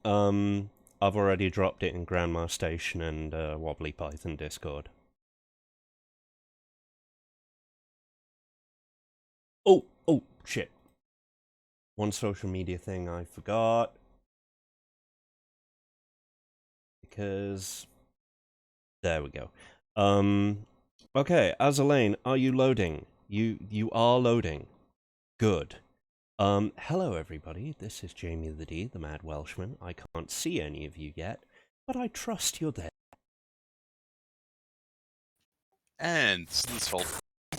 I've already dropped it in Grandma Station and Wobbly Python Discord. Oh, shit. One social media thing I forgot. Because... There we go. Okay, Azalaine, are you loading? You are loading. Good. Hello everybody, this is Jamie the D, the Mad Welshman. I can't see any of you yet, but I trust you're there. And this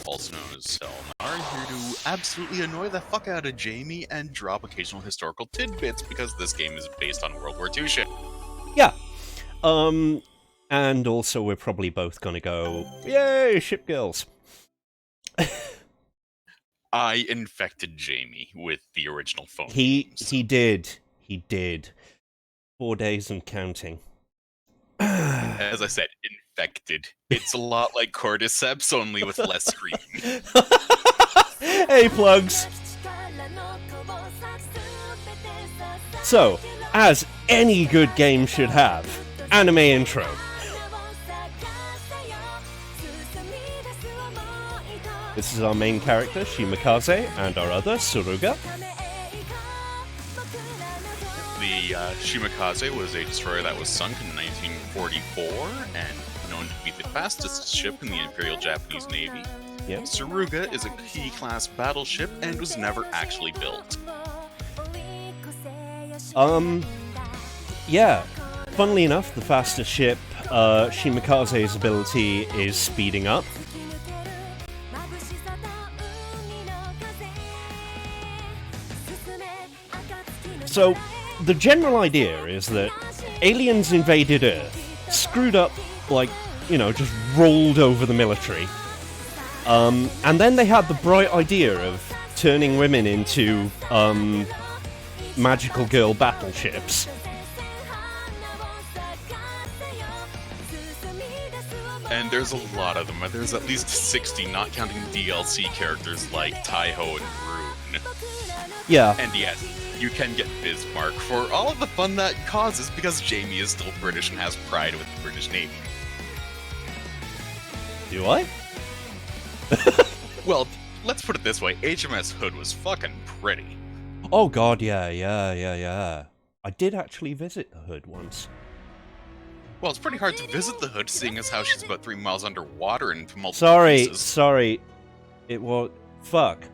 also known as Selnar, here to absolutely annoy the fuck out of Jamie and drop occasional historical tidbits because this game is based on World War II shit. Yeah. And also we're probably both gonna go, yay, shipgirls. I infected Jamie with the original phone He games. He did. 4 days and counting. As I said, infected. It's a lot like Cordyceps, only with less screaming. Hey, plugs! So, as any good game should have, anime intro. This is our main character, Shimakaze, and our other, Suruga. The Shimakaze was a destroyer that was sunk in 1944 and known to be the fastest ship in the Imperial Japanese Navy. Yep. Suruga is a key-class battleship and was never actually built. Yeah. Funnily enough, the fastest ship, Shimakaze's ability is speeding up. So, the general idea is that aliens invaded Earth, screwed up, like, you know, just rolled over the military. And then they had the bright idea of turning women into, magical girl battleships. And there's a lot of them. There's at least 60, not counting DLC characters like Taiho and Rune. Yeah. And yes, you can get Bismarck for all of the fun that causes because Jamie is still British and has pride with the British Navy. Do I? Well, let's put it this way, HMS Hood was fucking pretty. Oh god, yeah. I did actually visit the Hood once. Well, it's pretty hard to visit the Hood, seeing as how she's about 3 miles underwater and multiple pieces. Sorry. It was... Fuck.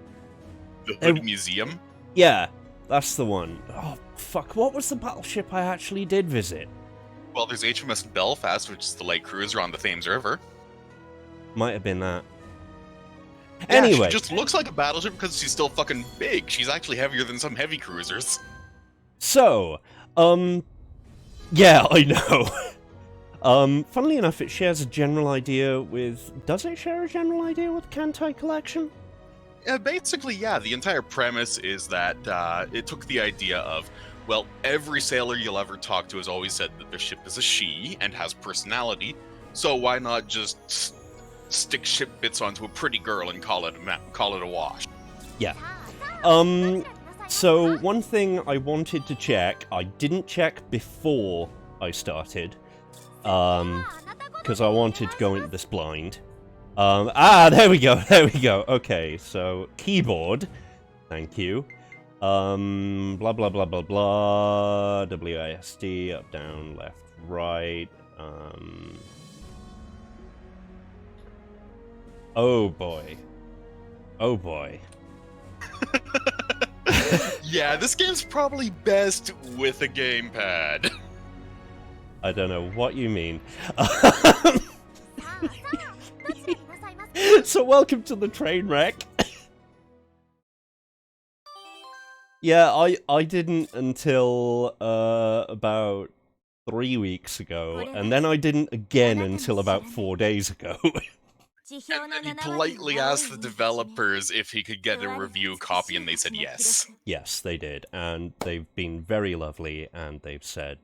The Hood Museum? Yeah, that's the one. Oh, fuck, what was the battleship I actually did visit? Well, there's HMS Belfast, which is the light cruiser on the Thames River. Might have been that. Yeah, Anyway. she just looks like a battleship because she's still fucking big. She's actually heavier than some heavy cruisers. So, yeah, I know. Funnily enough, it shares a general idea with... Does it share a general idea with Kantai Collection? Yeah, basically, yeah. The entire premise is that it took the idea of, well, every sailor you'll ever talk to has always said that their ship is a she and has personality, so why not just stick ship bits onto a pretty girl and call it a wash? Yeah. So one thing I wanted to check, I didn't check before I started, because I wanted to go into this blind. There we go. Okay, so keyboard, thank you. Blah blah blah blah blah. WASD, up, down, left, right. Oh boy. Yeah, this game's probably best with a gamepad. I don't know what you mean. So welcome to the train wreck. Yeah, I didn't until about 3 weeks ago, and then I didn't again until about 4 days ago. And then he politely asked the developers if he could get a review copy, and they said yes. Yes, they did, and they've been very lovely, and they've said,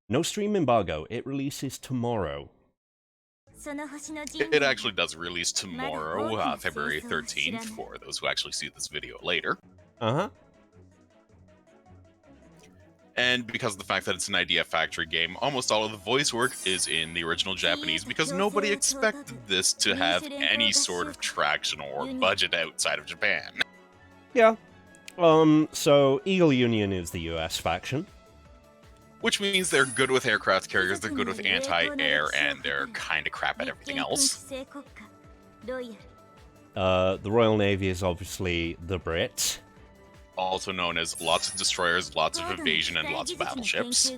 no stream embargo, it releases tomorrow. It actually does release tomorrow, February 13th, for those who actually see this video later. Uh-huh. And because of the fact that it's an Idea Factory game, almost all of the voice work is in the original Japanese because nobody expected this to have any sort of traction or budget outside of Japan. Yeah. So Eagle Union is the US faction. Which means they're good with aircraft carriers, they're good with anti-air, and they're kind of crap at everything else. The Royal Navy is obviously the Brits. Also known as lots of destroyers, lots of evasion, and lots of battleships.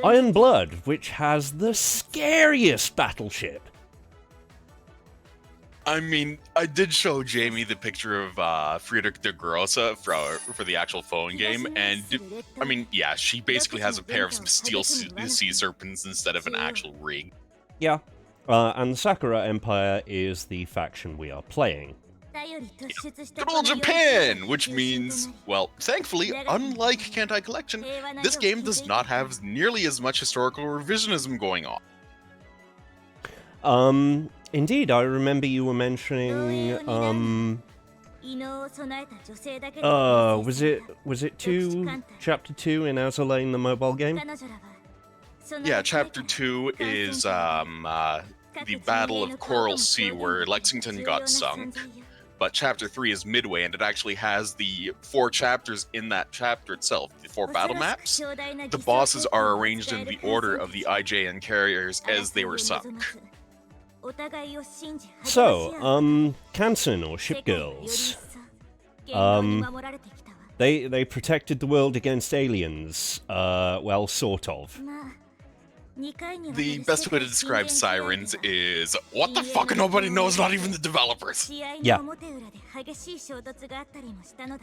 Iron Blood, which has the scariest battleship. I mean, I did show Jamie the picture of Friedrich de Grosse for the actual phone game, and I mean, yeah, she basically has a pair of some steel sea serpents instead of an actual rig. Yeah. And the Sakura Empire is the faction we are playing. Good old Japan! Which means, well, thankfully, unlike Kantai Collection, this game does not have nearly as much historical revisionism going on. Indeed, I remember you were mentioning, was it Chapter 2 in Azur Lane, the mobile game? Yeah, Chapter 2 is, the Battle of Coral Sea, where Lexington got sunk. But Chapter 3 is Midway, and it actually has the 4 chapters in that chapter itself, the 4 battle maps. The bosses are arranged in the order of the IJN carriers as they were sunk. So, Kansen, or shipgirls, they protected the world against aliens, well, sort of. The best way to describe sirens is, what the fuck, nobody knows, not even the developers. Yeah.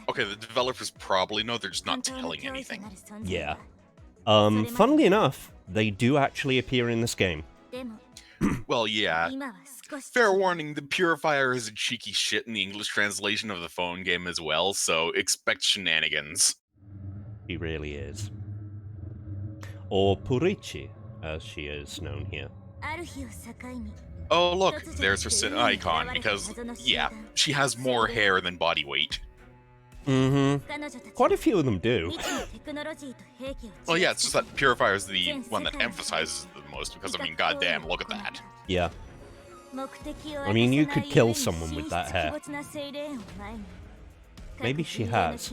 Okay, the developers probably know, they're just not telling anything. Yeah. Funnily enough, they do actually appear in this game. Well, yeah. Fair warning, the Purifier is a cheeky shit in the English translation of the phone game as well, so expect shenanigans. He really is. Or Purichi, as she is known here. Oh look, there's her icon, because, yeah, she has more hair than body weight. Mm-hmm. Quite a few of them do. Well, yeah, it's just that Purifier is the one that emphasizes it the most, because, I mean, goddamn, look at that. Yeah. I mean, you could kill someone with that hair. Maybe she has.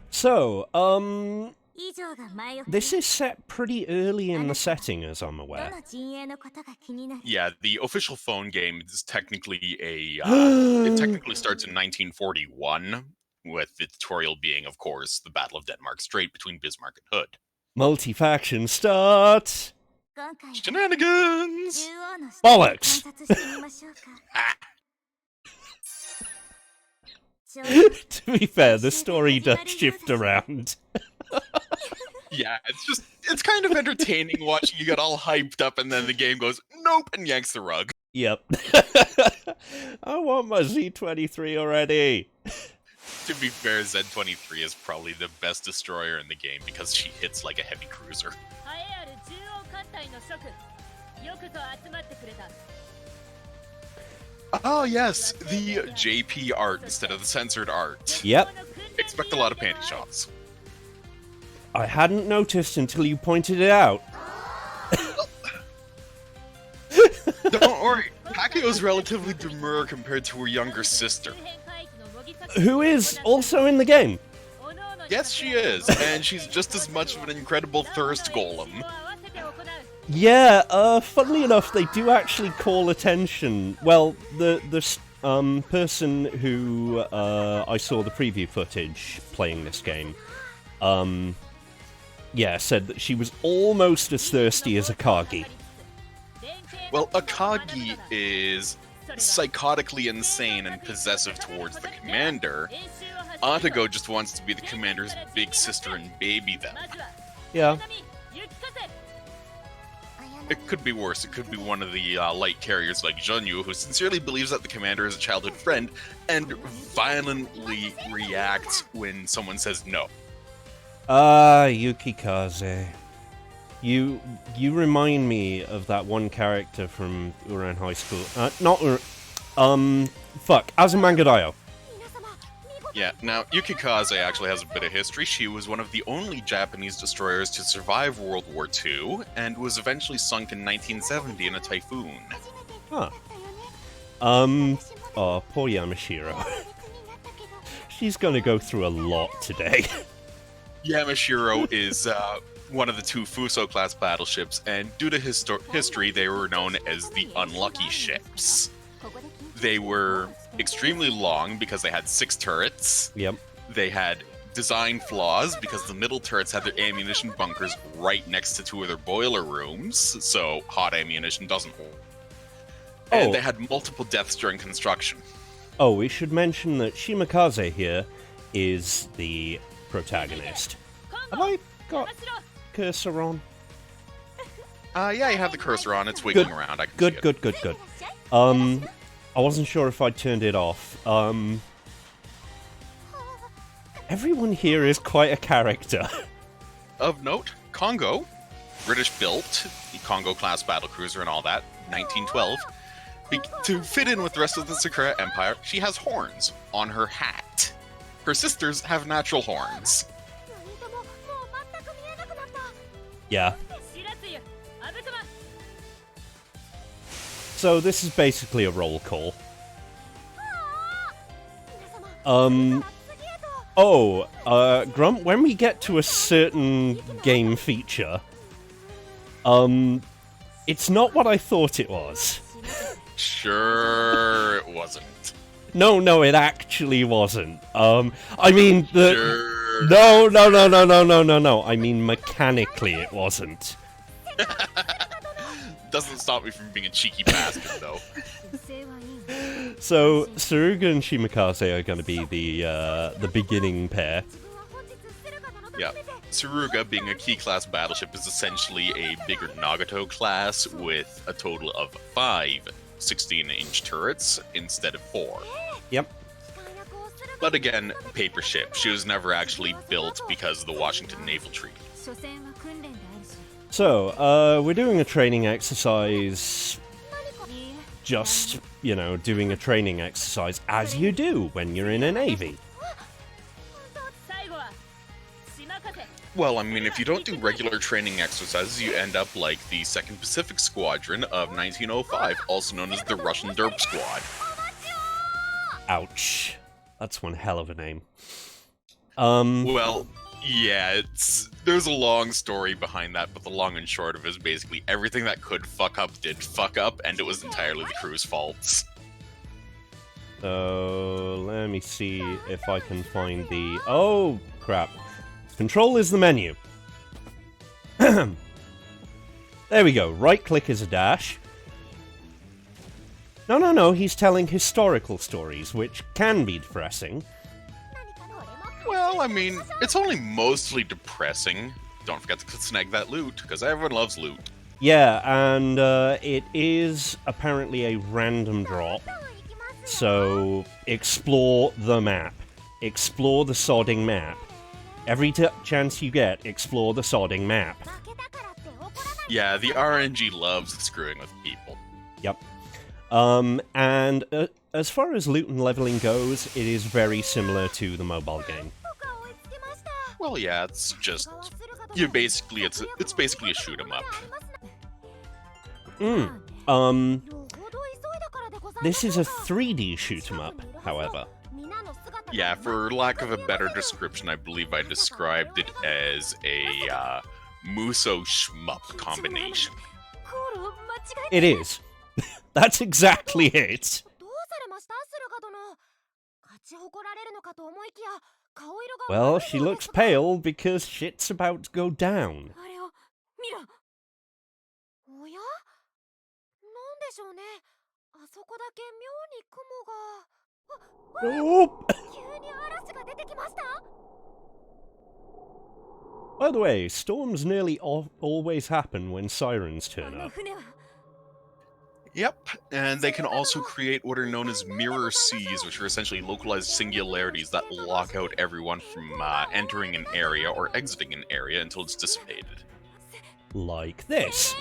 So, this is set pretty early in the setting, as I'm aware. Yeah, the official phone game is technically it technically starts in 1941, with the tutorial being, of course, the Battle of Denmark Strait between Bismarck and Hood. Multi-faction start! Shenanigans! Bollocks! To be fair, the story does shift around. Yeah, it's kind of entertaining watching you get all hyped up and then the game goes, nope, and yanks the rug. Yep. I want my Z-23 already. To be fair, Z-23 is probably the best destroyer in the game because she hits like a heavy cruiser. Oh yes, the JP art instead of the censored art. Yep. Expect a lot of panty shots. I hadn't noticed until you pointed it out. Don't worry, Pakuo's relatively demure compared to her younger sister. Who is also in the game. Yes, she is, and she's just as much of an incredible thirst golem. Yeah, funnily enough, they do actually call attention. Well, the person who I saw the preview footage playing this game, yeah, said that she was almost as thirsty as Akagi. Well, Akagi is psychotically insane and possessive towards the commander. Atago just wants to be the commander's big sister and baby then. Yeah. It could be worse. It could be one of the light carriers like Zhonyu, who sincerely believes that the commander is a childhood friend and violently reacts when someone says no. Ah, Yukikaze. You remind me of that one character from Uran High School. Not Uran... fuck, Azumanga Daioh. Yeah, now, Yukikaze actually has a bit of history. She was one of the only Japanese destroyers to survive World War II, and was eventually sunk in 1970 in a typhoon. Huh. Oh, poor Yamashiro. She's gonna go through a lot today. Yamashiro is one of the two Fuso-class battleships, and due to history, they were known as the Unlucky Ships. They were extremely long because they had 6 turrets. Yep. They had design flaws because the middle turrets had their ammunition bunkers right next to 2 of their boiler rooms, so hot ammunition doesn't hold. And they had multiple deaths during construction. Oh, we should mention that Shimakaze here is the protagonist. Have I got cursor on? Yeah, you have the cursor on. It's wiggling around. I can see it. Good. I wasn't sure if I'd turned it off. Everyone here is quite a character. Of note, Congo, British-built, the Congo-class battlecruiser and all that, 1912. To fit in with the rest of the Sakura Empire, she has horns on her hat. Her sisters have natural horns. Yeah. So this is basically a roll call. Grump, when we get to a certain game feature, it's not what I thought it was. Sure, it wasn't. No, it actually wasn't. I mean, Sure. No. I mean, mechanically, it wasn't. Doesn't stop me from being a cheeky bastard, though. So, Saruga and Shimakaze are going to be the beginning pair. Yeah. Saruga, being a key-class battleship, is essentially a bigger Nagato class with a total of 5 16-inch turrets instead of 4. Yep. But again, paper ship. She was never actually built because of the Washington Naval Treaty. So, we're doing a training exercise. Just, doing a training exercise as you do when you're in a navy. Well, I mean, if you don't do regular training exercises, you end up like the 2nd Pacific Squadron of 1905, also known as the Russian Derp Squad. Ouch. That's one hell of a name. Well, yeah, there's a long story behind that, but the long and short of it is basically everything that could fuck up did fuck up, and it was entirely the crew's faults. So, let me see if I can find the... Oh, crap. Control is the menu. There we go. Right-click is a dash. No, he's telling historical stories, which can be depressing. Well, I mean, it's only mostly depressing. Don't forget to snag that loot, because everyone loves loot. Yeah, and it is apparently a random drop. So, explore the map. Explore the sodding map. Every chance you get, explore the sodding map. Yeah, the RNG loves screwing with people. Yep. And as far as loot and leveling goes, it is very similar to the mobile game. Well, yeah, it's just it's basically a shoot 'em up. This is a 3D shoot 'em up, however. Yeah, for lack of a better description, I believe I described it as a Musou Shmup combination. It is. That's exactly it. Well, she looks pale because shit's about to go down. Oh! By the way, storms nearly always happen when sirens turn up. Yep, and they can also create what are known as mirror seas, which are essentially localized singularities that lock out everyone from entering an area or exiting an area until it's dissipated. Like this.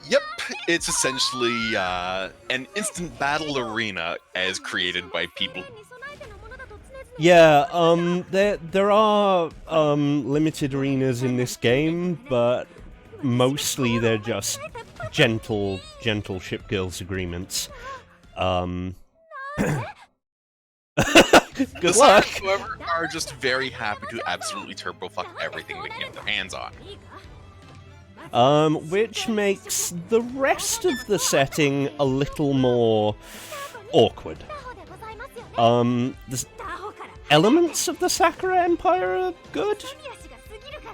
Yep, it's essentially an instant battle arena as created by people. Yeah, there are limited arenas in this game, but mostly they're just gentle shipgirls agreements. Good luck! However, are just very happy to absolutely turbo fuck everything they can get their hands on. Which makes the rest of the setting a little more awkward. The elements of the Sakura Empire are good.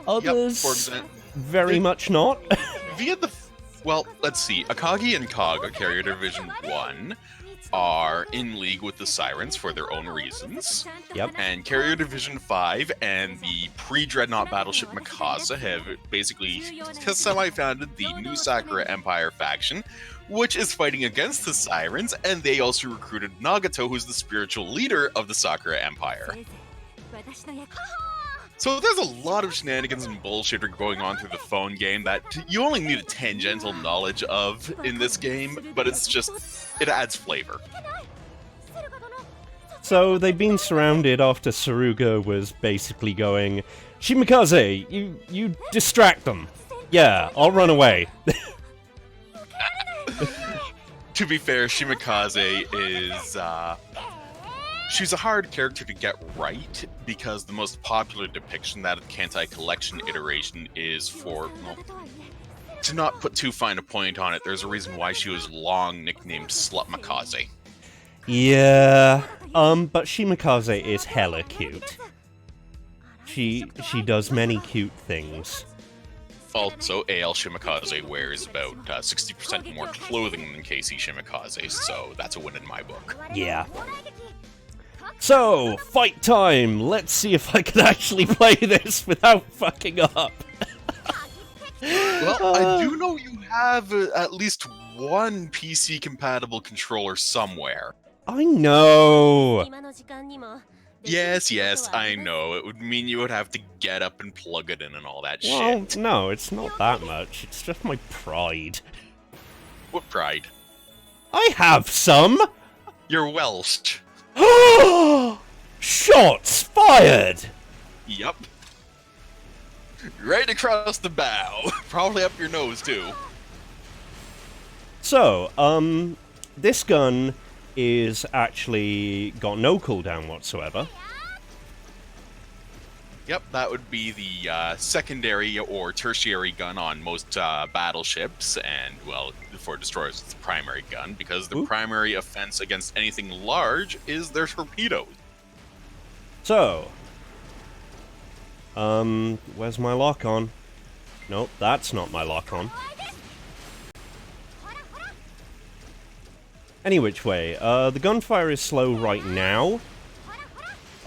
Others, Yep, for example, very much not. Via the... Well, let's see. Akagi and Kaga, Carrier Division 1, are in league with the Sirens for their own reasons. Yep. And Carrier Division 5 and the pre-Dreadnought battleship Mikasa have basically semi-founded the new Sakura Empire faction, which is fighting against the Sirens, and they also recruited Nagato, who's the spiritual leader of the Sakura Empire. So there's a lot of shenanigans and bullshit going on through the phone game that you only need a tangential knowledge of in this game, but it's just, it adds flavor. So they've been surrounded after Saruga was basically going, Shimikaze, you distract them. Yeah, I'll run away. To be fair, Shimikaze is, she's a hard character to get right, because the most popular depiction that of Kantai Collection iteration is for, well, to not put too fine a point on it, there's a reason why she was long nicknamed Slut Mikaze. Yeah, but Shimikaze is hella cute. She does many cute things. Also, AL Shimikaze wears about 60% more clothing than KC Shimikaze, so that's a win in my book. Yeah. So, fight time! Let's see if I can actually play this without fucking up. Well, I do know you have at least one PC-compatible controller somewhere. I know! Yes, I know. It would mean you would have to get up and plug it in and all that Well, shit. no, it's not that much. It's just my pride. What pride? I have some! You're Welsh. Shots fired! Yup. Right across the bow. Probably up your nose, too. So, this gun is actually got no cooldown whatsoever. Yep, that would be the secondary or tertiary gun on most battleships, and, well, for destroyers, it's the primary gun, because the primary offense against anything large is their torpedoes. So, where's my lock-on? Nope, that's not my lock-on. Any which way, the gunfire is slow right now.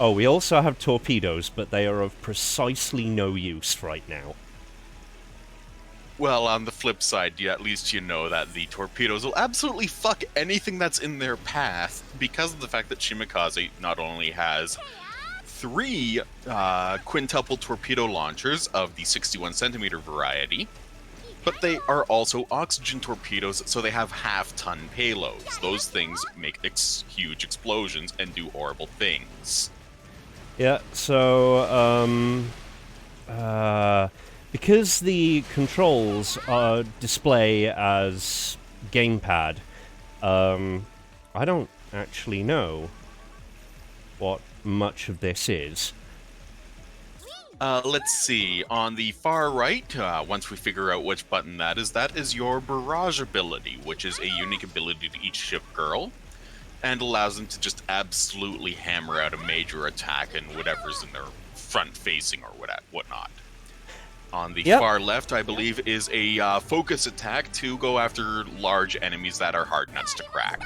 Oh, we also have torpedoes, but they are of precisely no use right now. Well, on the flip side, at least you know that the torpedoes will absolutely fuck anything that's in their path, because of the fact that Shimikaze not only has 3 quintuple torpedo launchers of the 61cm variety, but they are also oxygen torpedoes, so they have half-ton payloads. Those things make huge explosions and do horrible things. Yeah, so, because the controls display as gamepad, I don't actually know what much of this is. Let's see. On the far right, once we figure out which button that is your barrage ability, which is a unique ability to each shipgirl, and allows them to just absolutely hammer out a major attack and whatever's in their front-facing or whatnot. On the far left, I believe, is a focus attack to go after large enemies that are hard nuts to crack.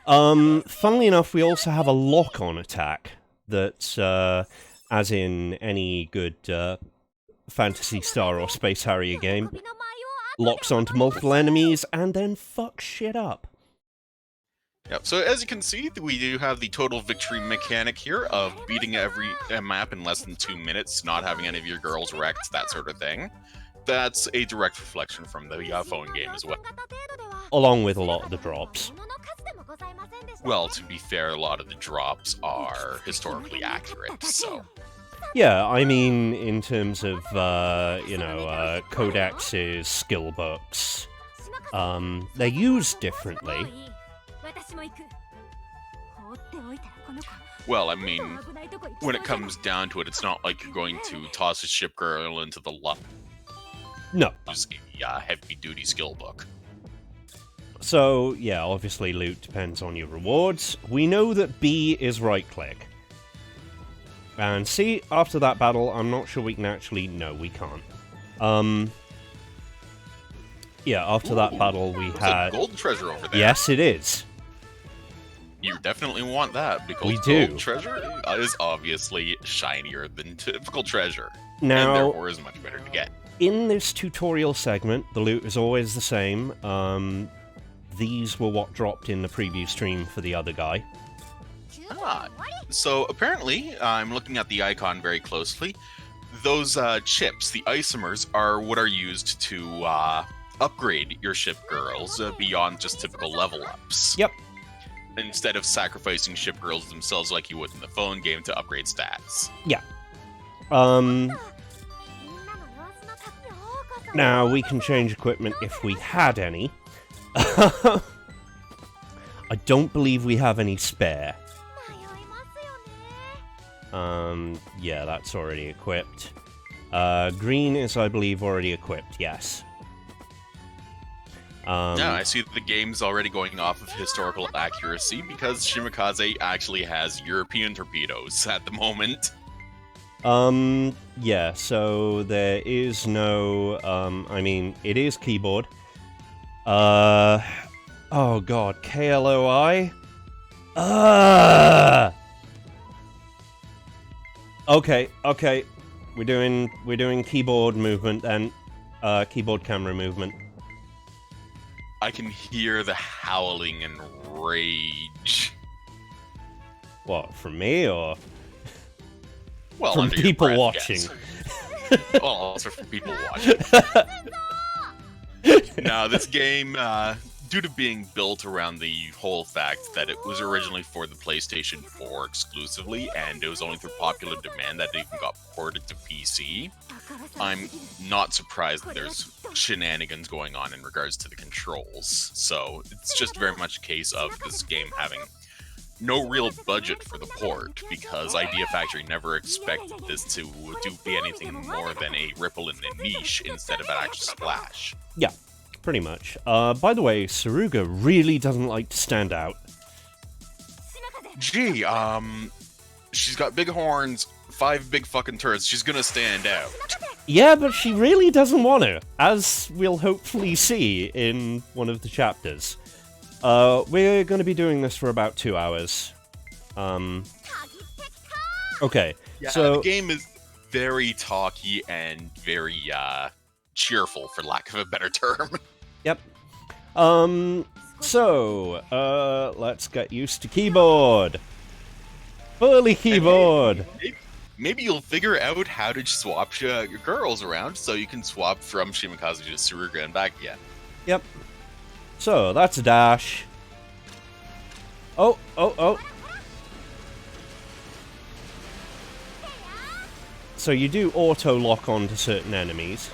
Funnily enough, we also have a lock-on attack that, as in any good Phantasy Star or Space Harrier game, locks onto multiple enemies and then fucks shit up. Yep, so as you can see, we do have the total victory mechanic here of beating every map in less than 2 minutes, not having any of your girls wrecked, that sort of thing. That's a direct reflection from the phone game as well. Along with a lot of the drops. Well, to be fair, a lot of the drops are historically accurate, so... Yeah, I mean, in terms of, codexes, skill books, they're used differently. Well, I mean, when it comes down to it, it's not like you're going to toss a shipgirl into the lot. No. Just a heavy-duty skill book. So, yeah, obviously loot depends on your rewards. We know that B is right-click. And C, after that battle, I'm not sure we can actually... No, we can't. Yeah, after that battle we had... a gold treasure over there. Yes, it is. You definitely want that, because We do. gold treasure is obviously shinier than typical treasure. Now, and therefore is much better to get. in this tutorial segment, the loot is always the same. These were what dropped in the preview stream for the other guy. Ah, so apparently, I'm looking at the icon very closely. Those chips, the isomers, are what are used to upgrade your ship girls beyond just typical level ups. Yep. Instead of sacrificing ship girls themselves like you would in the phone game to upgrade stats. Yeah. Now, we can change equipment if we had any. I don't believe we have any spare. Yeah, that's already equipped. Green is, I believe, already equipped, yes. Yeah, I see the game's already going off of historical accuracy because Shimikaze actually has European torpedoes at the moment. Yeah, so there is no, I mean, it is keyboard. Oh god, KLOI? Okay, we're doing keyboard movement then, keyboard camera movement. I can hear the howling and rage. What, from me, or Well, from under your people breath, watching? yes. Well, also from people watching. Now, this game, due to being built around the whole fact that it was originally for the PlayStation 4 exclusively, and it was only through popular demand that it even got ported to PC, I'm not surprised that there's shenanigans going on in regards to the controls. So, it's just very much a case of this game having no real budget for the port, because Idea Factory never expected this to be anything more than a ripple in the niche instead of an actual splash. Yeah, pretty much. By the way, Saruga really doesn't like to stand out. Gee, she's got big horns, 5 big fucking turrets, she's gonna stand out. Yeah, but she really doesn't want to, as we'll hopefully see in one of the chapters. We're going to be doing this for about 2 hours. Okay, Yeah, so... the game is very talky and very, cheerful, for lack of a better term. Yep. Let's get used to keyboard. Fully keyboard! Maybe you'll figure out how to swap your girls around, so you can swap from Shimikaze to Saruga and back again. Yep. So, that's a dash. Oh. So you do auto-lock onto certain enemies.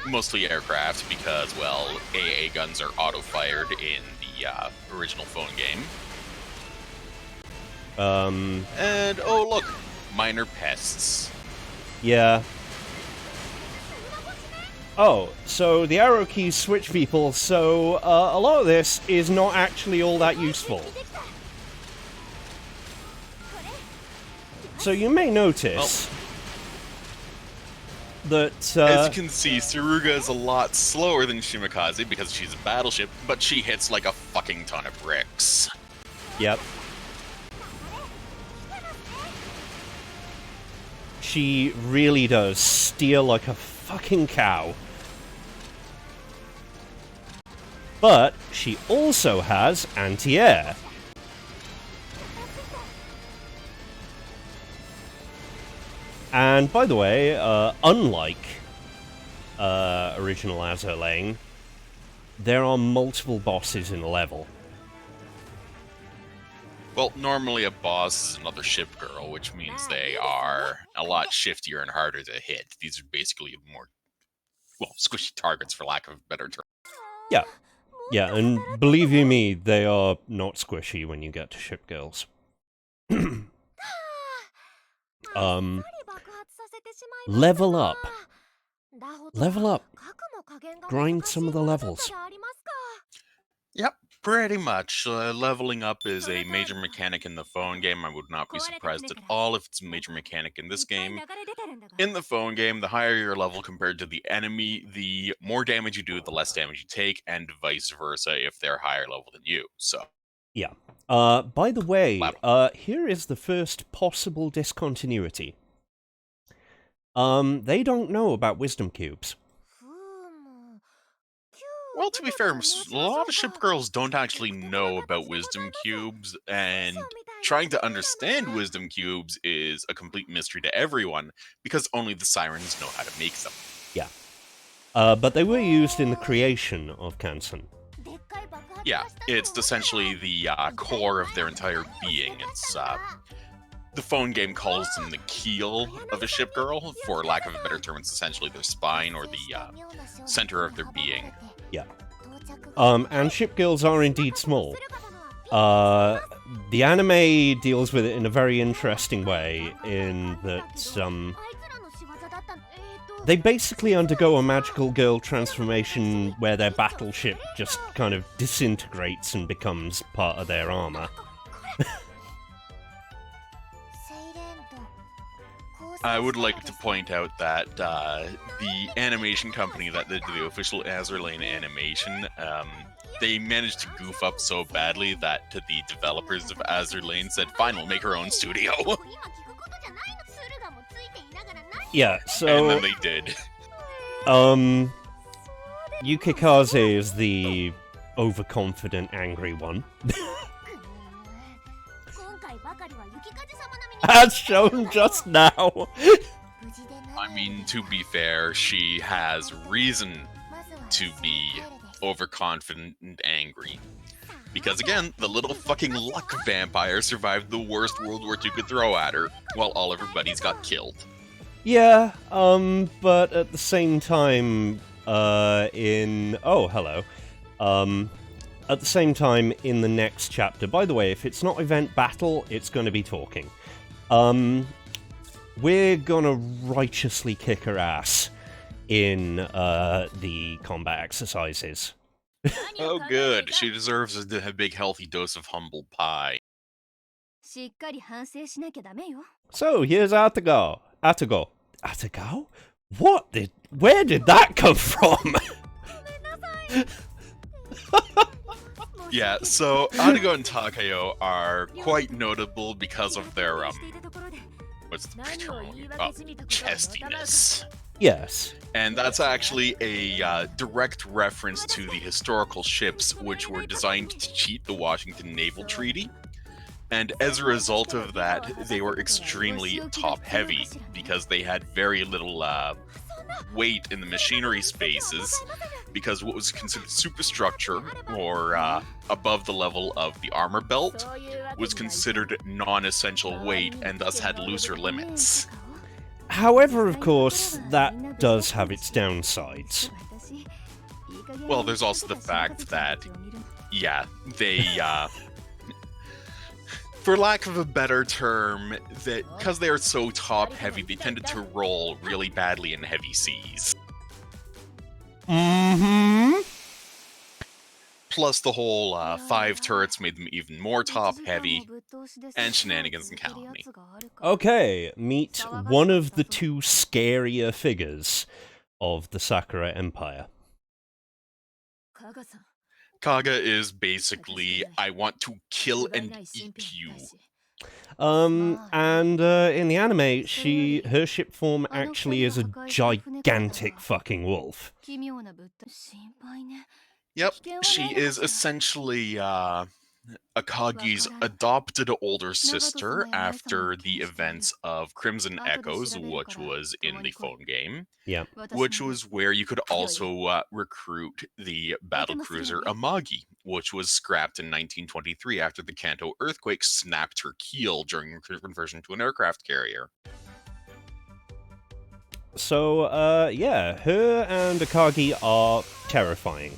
Mostly aircraft, because, well, AA guns are auto-fired in the original phone game. And, oh look, minor pests. Yeah. Oh, so the arrow keys switch people, so a lot of this is not actually all that useful. So you may notice that... as you can see, Saruga is a lot slower than Shimikaze because she's a battleship, but she hits like a fucking ton of bricks. Yep. She really does steer like a fucking cow. But she also has anti-air. And by the way, unlike original Azur Lane, there are multiple bosses in a level. Well, normally a boss is another shipgirl, which means they are a lot shiftier and harder to hit. These are basically more, well, squishy targets, for lack of a better term. Yeah. Yeah, and believe you me, they are not squishy when you get to shipgirls. Level up. Level up. Grind some of the levels. Yep, pretty much. Leveling up is a major mechanic in the phone game. I would not be surprised at all if it's a major mechanic in this game. In the phone game, the higher your level compared to the enemy, the more damage you do, the less damage you take, and vice versa if they're higher level than you. So, yeah. By the way, here is the first possible discontinuity. They don't know about wisdom cubes. Well, to be fair, a lot of shipgirls don't actually know about wisdom cubes, and trying to understand wisdom cubes is a complete mystery to everyone, because only the sirens know how to make them. Yeah. But they were used in the creation of Kansen. Yeah, it's essentially the core of their entire being. It's, the phone game calls them the keel of a shipgirl. For lack of a better term, it's essentially their spine or the center of their being. Yeah. And shipgirls are indeed small. The anime deals with it in a very interesting way, in that, they basically undergo a magical girl transformation where their battleship just kind of disintegrates and becomes part of their armor. I would like to point out that the animation company that did the official Azur Lane animation, they managed to goof up so badly that the developers of Azur Lane said, fine, we'll make our own studio. Yeah, so... And then they did. Yukikaze is the overconfident, angry one. As shown just now. I mean, to be fair, she has reason to be overconfident and angry. Because again, the little fucking luck vampire survived the worst World War II could throw at her, while all of her buddies got killed. Yeah, but at the same time, oh, hello. At the same time, in the next chapter, by the way, if it's not event battle, it's going to be talking. We're gonna righteously kick her ass in, the combat exercises. Oh good, she deserves a big healthy dose of humble pie. So, here's Atago. Atago? Where did that come from? Yeah, so Atago and Takayo are quite notable because of their, what's the term? Chestiness. Yes. And that's actually a direct reference to the historical ships which were designed to cheat the Washington Naval Treaty. And as a result of that, they were extremely top-heavy, because they had very little weight in the machinery spaces, because what was considered superstructure, or above the level of the armor belt, was considered non-essential weight, and thus had looser limits. However, of course, that does have its downsides. Well, there's also the fact that, yeah, they, for lack of a better term, that because they are so top-heavy, they tended to roll really badly in heavy seas. Mm-hmm. Plus the whole 5 turrets made them even more top-heavy, and shenanigans and colony. Okay, meet one of the 2 scarier figures of the Sakura Empire. Kaga is basically, I want to kill and eat you. And in the anime, her ship form actually is a gigantic fucking wolf. Yep, she is essentially, Akagi's adopted older sister after the events of Crimson Echoes, which was in the phone game, Yeah. which was where you could also recruit the battlecruiser Amagi, which was scrapped in 1923 after the Kanto earthquake snapped her keel during her conversion to an aircraft carrier. So, yeah, her and Akagi are terrifying.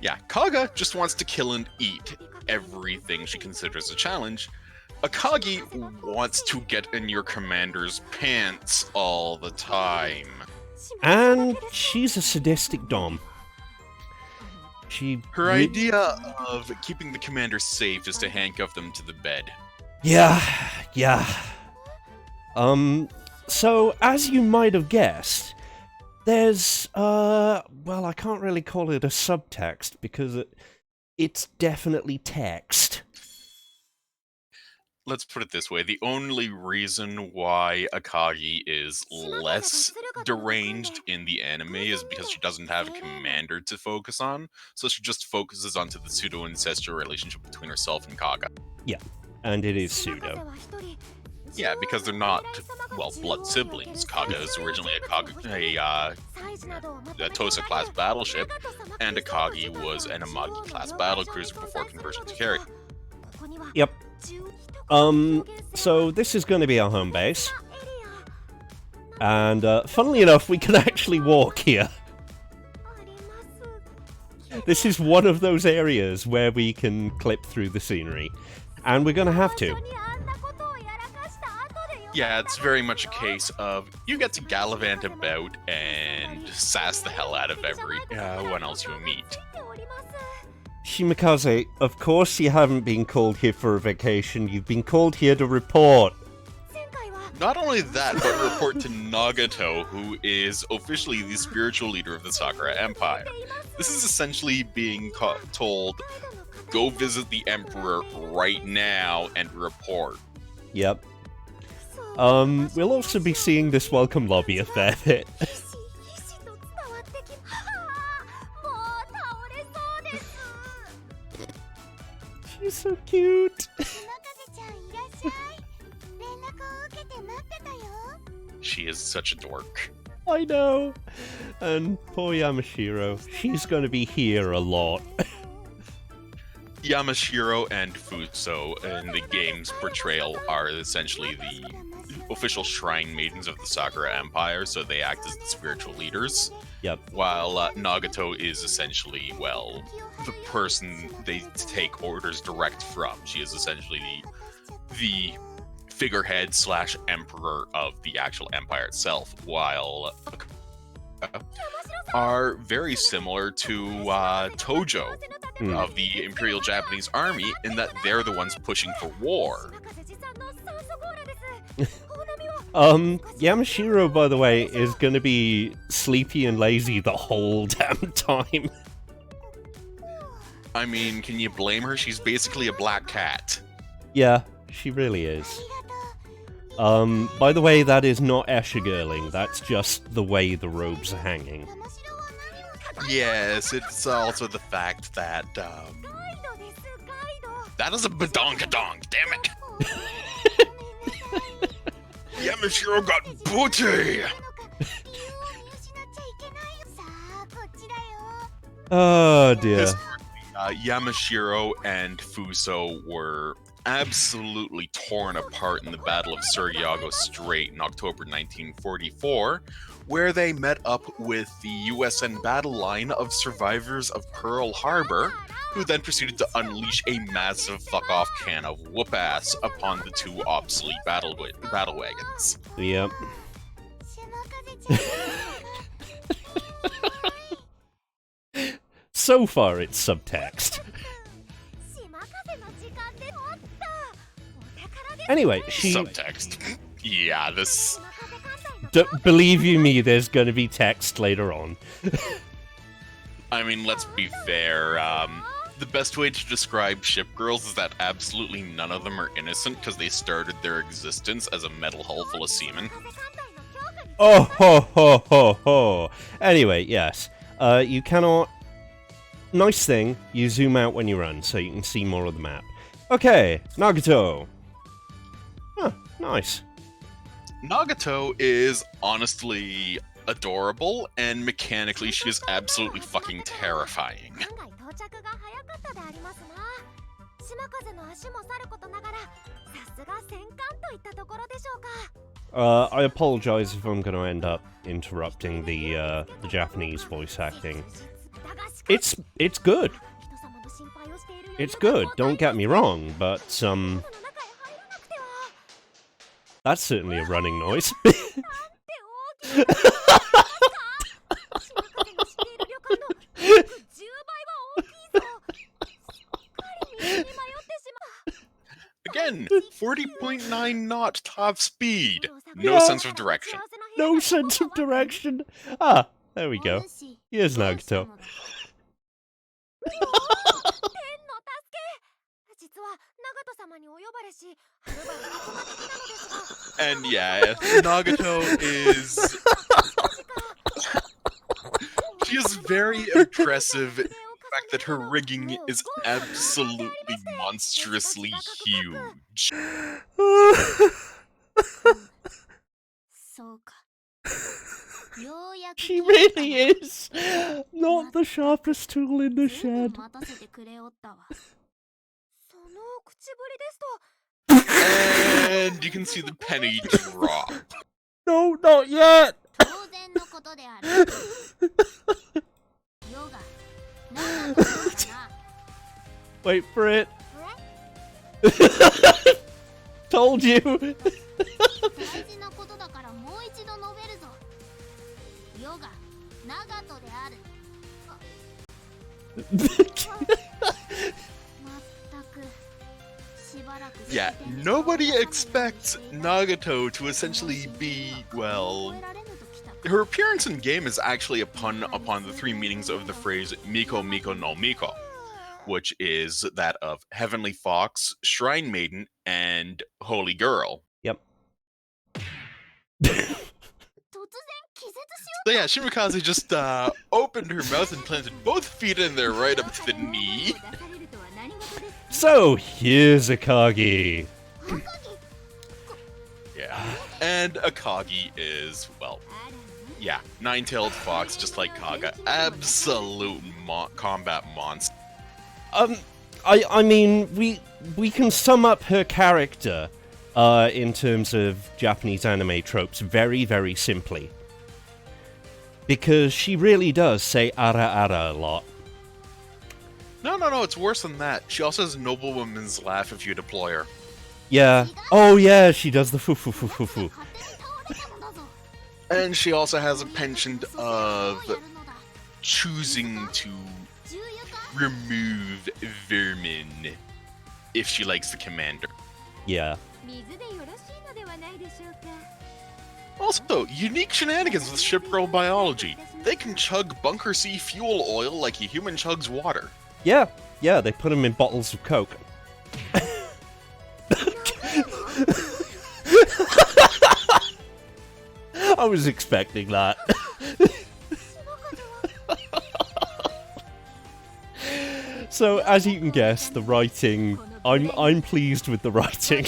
Yeah, Kaga just wants to kill and eat everything she considers a challenge. Akagi wants to get in your commander's pants all the time. And she's a sadistic dom. Her idea of keeping the commander safe is to handcuff them to the bed. Yeah. So, as you might have guessed, there's, well, I can't really call it a subtext, because it's definitely text. Let's put it this way, the only reason why Akagi is less deranged in the anime is because she doesn't have a commander to focus on, so she just focuses onto the pseudo-incestual relationship between herself and Kaga. Yeah, and it is pseudo. Yeah, because they're not, well, blood siblings. Kaga is originally a Tosa-class battleship, and Akagi was an Amagi-class battlecruiser before conversion to carry. Yep. So this is going to be our home base. And, funnily enough, we can actually walk here. This is one of those areas where we can clip through the scenery. And we're going to have to. Yeah, it's very much a case of you get to gallivant about and sass the hell out of everyone else you meet. Shimikaze, of course you haven't been called here for a vacation, you've been called here to report. Not only that, but report to Nagato, who is officially the spiritual leader of the Sakura Empire. This is essentially being told, go visit the Emperor right now and report. Yep. We'll also be seeing this welcome lobby a fair bit. She's so cute. She is such a dork. I know. And poor Yamashiro, she's gonna be here a lot. Yamashiro and Fuso in the game's portrayal are essentially the official shrine maidens of the Sakura Empire, so they act as the spiritual leaders. Yep. While Nagato is essentially, well, the person they take orders direct from. She is essentially the figurehead / emperor of the actual empire itself, while are very similar to Tojo of the Imperial Japanese Army in that they're the ones pushing for war. Yamashiro, by the way, is gonna be sleepy and lazy the whole damn time. I mean, can you blame her? She's basically a black cat. Yeah, she really is. By the way, that is not Escher-girling, that's just the way the robes are hanging. Yes, it's also the fact that, that is a badonkadonk, damn it! Yamashiro got booty! Oh dear. Yamashiro and Fuso were absolutely torn apart in the Battle of Surigyago Strait in October 1944, where they met up with the USN battle line of survivors of Pearl Harbor, who then proceeded to unleash a massive fuck-off can of whoop-ass upon the two obsolete battle wagons. Yep. So far, it's subtext. Anyway, Subtext. Yeah, this... Believe you me, there's gonna be text later on. I mean, let's be fair, the best way to describe shipgirls is that absolutely none of them are innocent because they started their existence as a metal hull full of semen. Oh ho ho ho ho! Anyway, yes. You cannot nice thing, you zoom out when you run, so you can see more of the map. Okay, Nagato. Huh, nice. Nagato is honestly adorable, and mechanically she is absolutely fucking terrifying. I apologize if I'm going to end up interrupting the Japanese voice acting. It's good. It's good, don't get me wrong, but, that's certainly a running noise. Again, 40.9 knot top speed. No Yeah. sense of direction. No sense of direction. Ah, there we go. Here's Nagato. And yeah, Nagato is... She is very impressive in the fact that her rigging is absolutely monstrously huge. She really is not the sharpest tool in the shed. And you can see the penny drop. No, not yet! Wait for it. Told you! Yeah, nobody expects Nagato to essentially be, well... Her appearance in game is actually a pun upon the three meanings of the phrase Miko Miko no Miko, which is that of Heavenly Fox, Shrine Maiden, and Holy Girl. Yep. So yeah, Shimikaze just opened her mouth and planted both feet in there right up to the knee. So, here's Akagi. Yeah. And Akagi is, well, yeah, nine-tailed fox, just like Kaga. Absolute combat monster. I mean, we can sum up her character in terms of Japanese anime tropes very, very simply. Because she really does say ara ara a lot. No, it's worse than that. She also has noblewoman's laugh if you deploy her. Yeah. Oh yeah, she does the foo foo foo foo foo. And she also has a penchant of choosing to remove vermin if she likes the commander. Yeah. Also, unique shenanigans with shipgirl biology. They can chug bunker C fuel oil like a human chugs water. Yeah, they put them in bottles of Coke. I was expecting that. So, as you can guess, the writing, I'm pleased with the writing.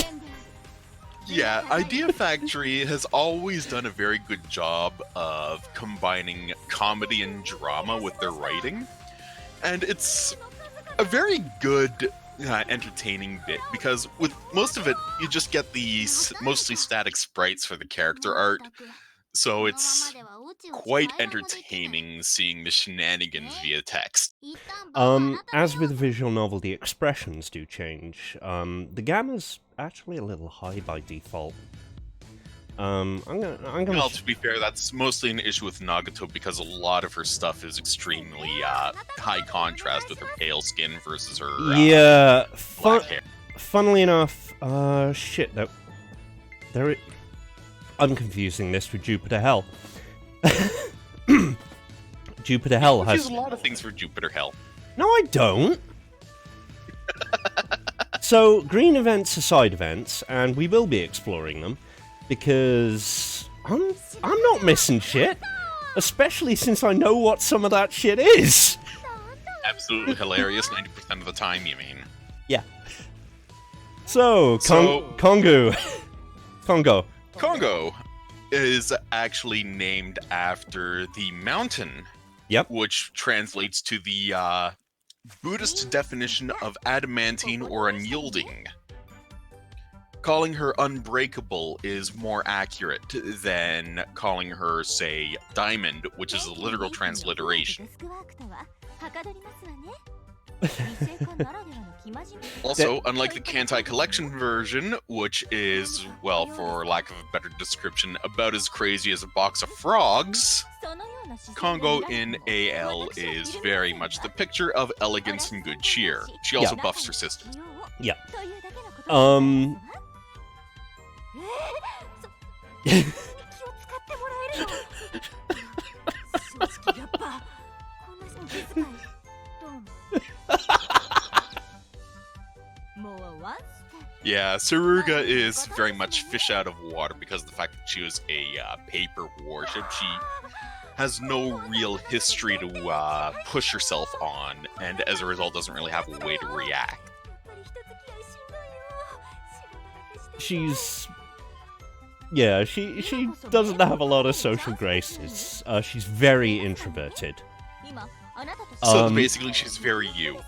Yeah, Idea Factory has always done a very good job of combining comedy and drama with their writing. And it's a very good, entertaining bit, because with most of it, you just get these mostly static sprites for the character art. So it's quite entertaining seeing the shenanigans via text. As with visual novel, the expressions do change. The gamma's actually a little high by default. I'm gonna. Well, to be fair, that's mostly an issue with Nagato because a lot of her stuff is extremely high contrast with her pale skin versus her black hair. Funnily enough, shit. I'm confusing this with Jupiter Hell. Jupiter Hell has a lot of things for Jupiter Hell. No, I don't. So, green events are side events, and we will be exploring them. Because I'm not missing shit, especially since I know what some of that shit is. Absolutely hilarious 90% of the time, you mean. Yeah. So, Congo. Congo. Congo is actually named after the mountain. Yep. Which translates to the Buddhist definition of adamantine or unyielding. Calling her unbreakable is more accurate than calling her, say, diamond, which is a literal transliteration. Also, unlike the Kantai Collection version, which is, well, for lack of a better description, about as crazy as a box of frogs, Congo in AL is very much the picture of elegance and good cheer. She also buffs her sisters. Yeah. Yeah, Saruga is very much fish out of water because of the fact that she was a paper warship. She has no real history to push herself on, and as a result doesn't really have a way to react. She doesn't have a lot of social graces. She's very introverted. So basically she's very you.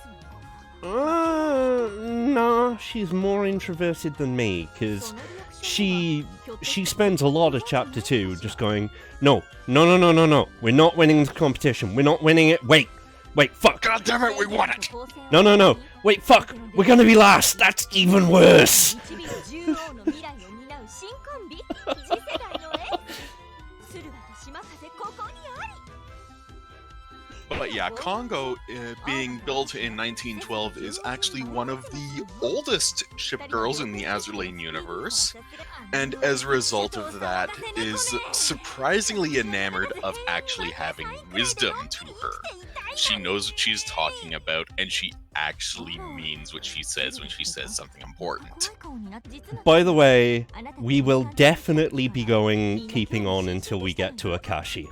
No, she's more introverted than me, because she spends a lot of Chapter 2 just going, no, we're not winning the competition, we're not winning it, wait, fuck! God damn it, we won it! No, wait, fuck, we're gonna be last, that's even worse! But yeah, Congo, being built in 1912, is actually one of the oldest shipgirls in the Azur Lane universe, and as a result of that, is surprisingly enamored of actually having wisdom to her. She knows what she's talking about, and she actually means what she says when she says something important. By the way, we will definitely be keeping on until we get to Akashi.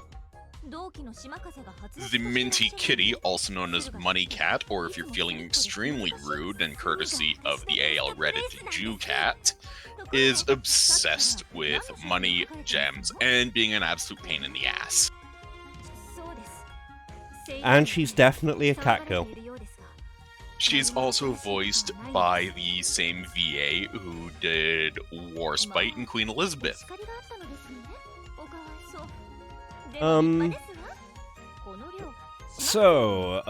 The Minty Kitty, also known as Money Cat, or if you're feeling extremely rude and courtesy of the AL Reddit Jew Cat, is obsessed with money, gems, and being an absolute pain in the ass. And she's definitely a cat girl. She's also voiced by the same VA who did Warspite and Queen Elizabeth. So,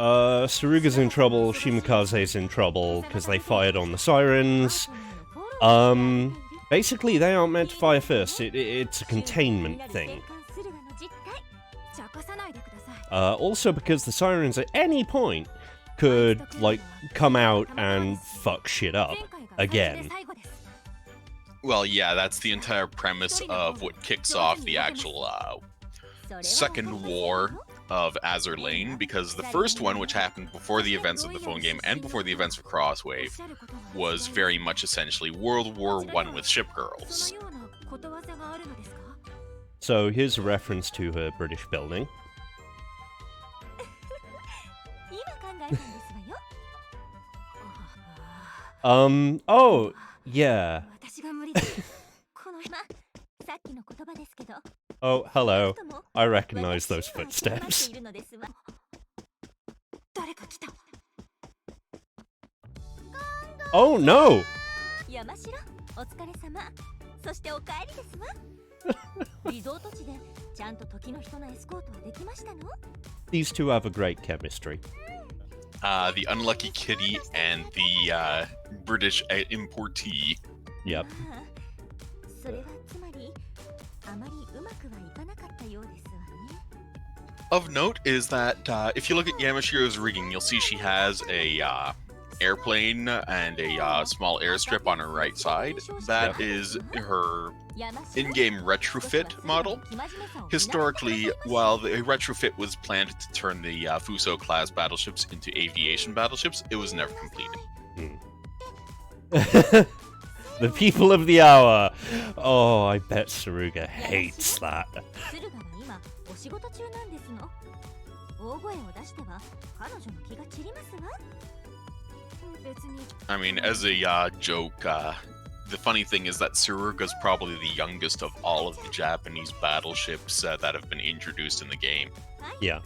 Saruga's in trouble, Shimikaze's in trouble, because they fired on the sirens. Basically, they aren't meant to fire first, it's a containment thing. Also because the sirens at any point could, like, come out and fuck shit up again. Well, yeah, that's the entire premise of what kicks off the actual, second war of Azur Lane, because the first one, which happened before the events of the phone game and before the events of Crosswave, was very much essentially World War I with shipgirls. So here's a reference to her British building. Oh, yeah. Oh, hello. I recognize those footsteps. Oh, no! These two have a great chemistry. The Unlucky Kitty and the British importee. Yep. Of note is that if you look at Yamashiro's rigging, you'll see she has a airplane and a small airstrip on her right side. That is her in-game retrofit model. Historically, while the retrofit was planned to turn the Fuso class battleships into aviation battleships, it was never completed. The people of the hour. Oh, I bet Saruga hates that. I mean, as a joke, the funny thing is that Suruga's probably the youngest of all of the Japanese battleships that have been introduced in the game. Yeah.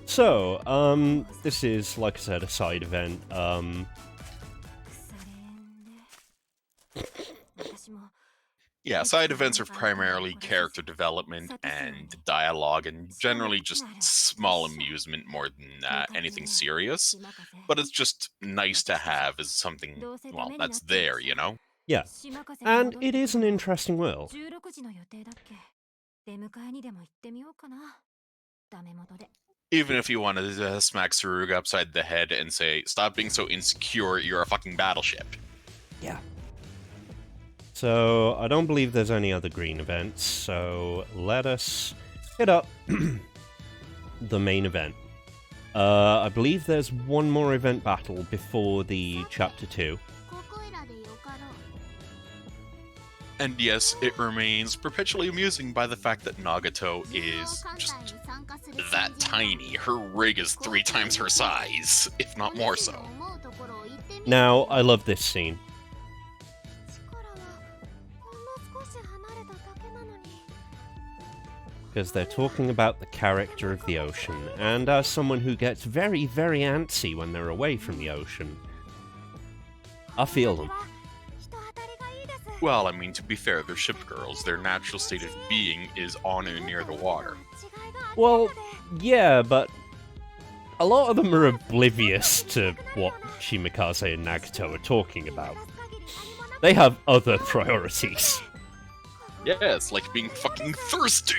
So, this is, like I said, a side event. Yeah, side events are primarily character development and dialogue, and generally just small amusement more than anything serious. But it's just nice to have as something, well, that's there, you know? Yeah. And it is an interesting world. Even if you want to smack Suruga upside the head and say, stop being so insecure, you're a fucking battleship. Yeah. So, I don't believe there's any other green events, so let us hit up the main event. I believe there's one more event battle before the Chapter 2. And yes, it remains perpetually amusing by the fact that Nagato is just that tiny. Her rig is 3 times her size, if not more so. Now, I love this scene. Because they're talking about the character of the ocean, and as someone who gets very, very antsy when they're away from the ocean, I feel them. Well, I mean, to be fair, they're ship girls. Their natural state of being is on and near the water. Well, yeah, but a lot of them are oblivious to what Shimikaze and Nagato are talking about. They have other priorities. Yeah, it's like being fucking thirsty!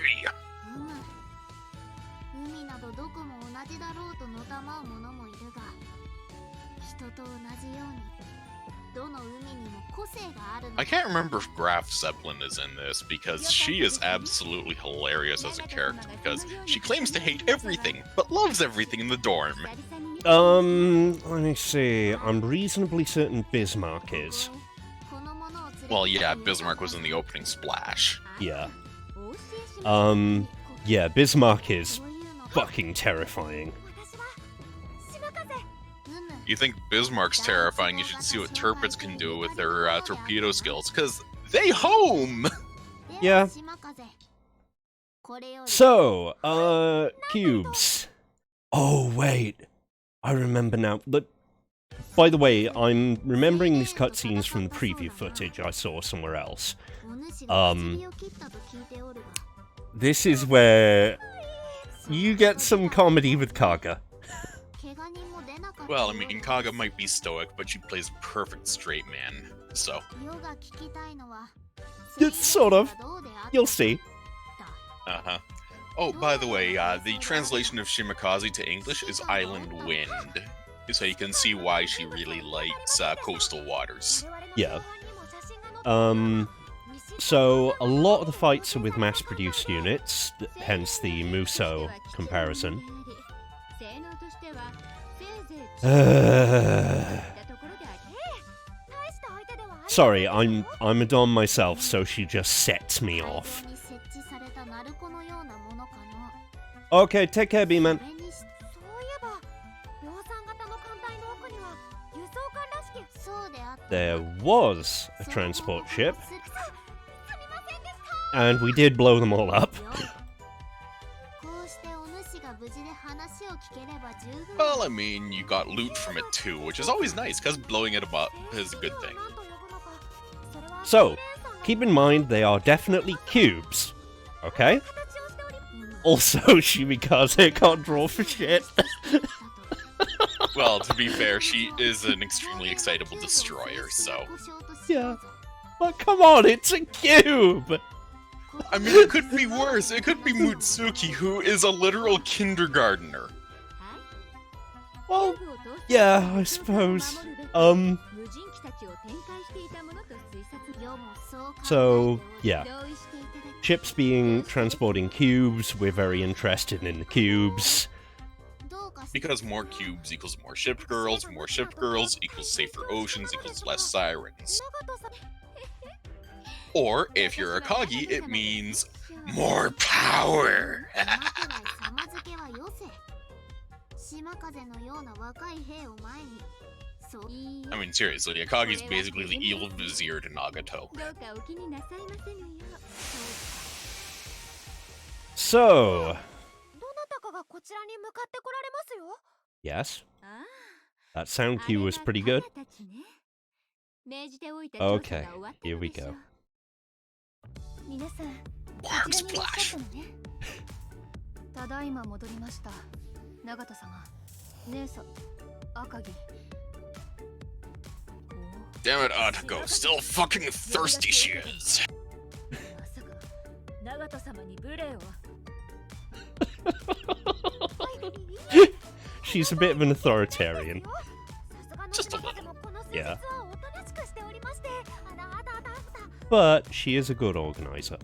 I can't remember if Graf Zeppelin is in this, because she is absolutely hilarious as a character, because she claims to hate everything, but loves everything in the dorm. Let me see. I'm reasonably certain Bismarck is. Well, yeah, Bismarck was in the opening splash. Yeah. Yeah, Bismarck is fucking terrifying. You think Bismarck's terrifying, you should see what Tirpitz can do with their torpedo skills, because they home! Yeah. So, cubes. Oh, wait. I remember now. By the way, I'm remembering these cutscenes from the preview footage I saw somewhere else. This is where you get some comedy with Kaga. Well, I mean, Kaga might be stoic, but she plays a perfect straight man, so... Sort of. You'll see. Uh-huh. Oh, by the way, the translation of Shimikaze to English is Island Wind, so you can see why she really likes coastal waters. Yeah. So, a lot of the fights are with mass-produced units, hence the Musou comparison. Sorry, I'm a Dom myself, so she just sets me off. Okay, take care, B-Man. There was a transport ship, and we did blow them all up. Well, I mean, you got loot from it too, which is always nice, because blowing it up is a good thing. So, keep in mind they are definitely cubes, okay? Also, Shimikaze can't draw for shit. Well, to be fair, she is an extremely excitable destroyer, so... Yeah. But come on, it's a cube! I mean, it could be worse. It could be Mutsuki, who is a literal kindergartner. Well, yeah, I suppose. So, yeah. Ships transporting cubes, we're very interested in the cubes. Because more cubes equals more ship girls equals safer oceans equals less sirens. Or, if you're a Kagi, it means more power! I mean, seriously, Akagi's basically the evil vizier to Nagato. So, yes, that sound cue was pretty good. Okay, here we go. Bark splash. Damn it, Atako, still fucking thirsty she is. She's a bit of an authoritarian. Just a little. Yeah. But she is a good organizer.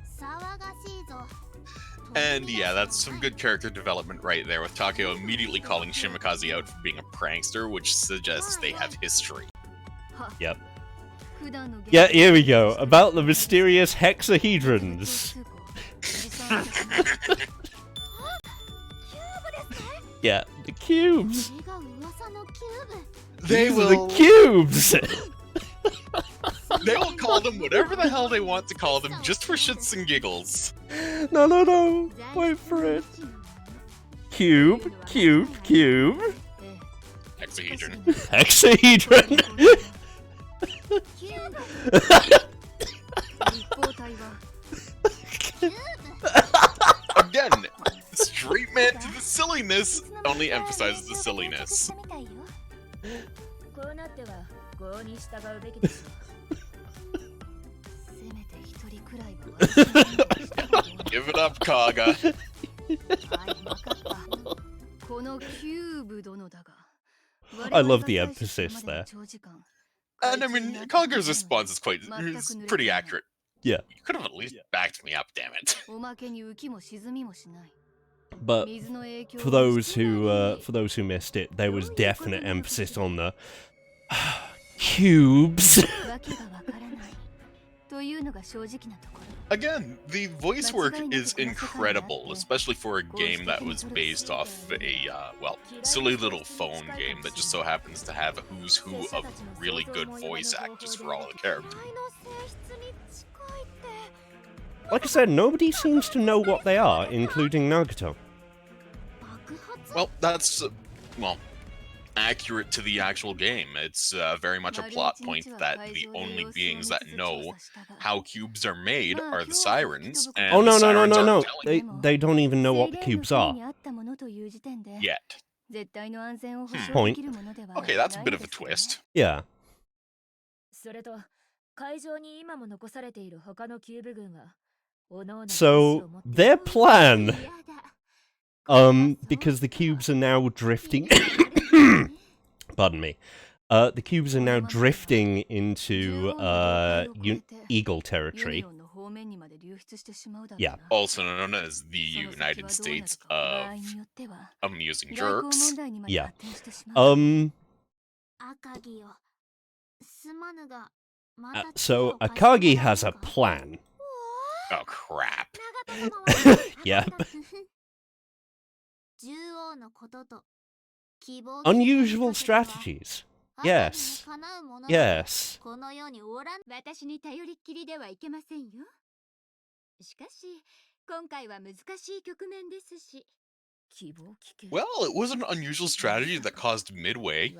And yeah, that's some good character development right there, with Takeo immediately calling Shimakaze out for being a prankster, which suggests they have history. Yep. Yeah, here we go. About the mysterious hexahedrons. Yeah, the cubes. They These will. are the cubes. They will call them whatever the hell they want to call them, just for shits and giggles. No, no, no. Wait for it. Cube, cube, cube. Hexahedron. Hexahedron. Again, straight man to the silliness only emphasizes the silliness. Give it up, Kaga. I love the emphasis there. And I mean, Kaga's response is pretty accurate. Yeah. You could have at least backed me up, damn it. But for those who missed it, there was definite emphasis on the cubes. Again, the voice work is incredible, especially for a game that was based off a, well, silly little phone game that just so happens to have a who's who of really good voice actors for all the characters. Like I said, nobody seems to know what they are, including Nagato. Well, that's, well, accurate to the actual game. It's very much a plot point that the only beings that know how cubes are made are the sirens, and Oh, no, the no, no, sirens no, no. aren't They don't even know what the cubes are. telling yet. Point. Okay, that's a bit of a twist. Yeah. So, their plan, because the cubes are now drifting... Pardon me. The cubes are now drifting into Eagle territory. Yeah. Also known as the United States of Amusing Jerks. Yeah. So Akagi has a plan. Oh crap. Yep. Unusual strategies. Yes. Yes. Well, it was an unusual strategy that caused Midway.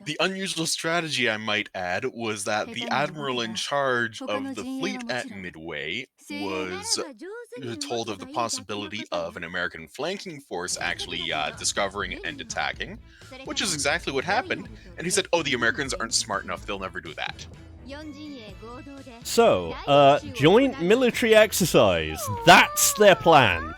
The unusual strategy, I might add, was that the admiral in charge of the fleet at Midway was told of the possibility of an American flanking force actually discovering and attacking, which is exactly what happened. And he said, oh, the Americans aren't smart enough, they'll never do that. So, joint military exercise. That's their plan.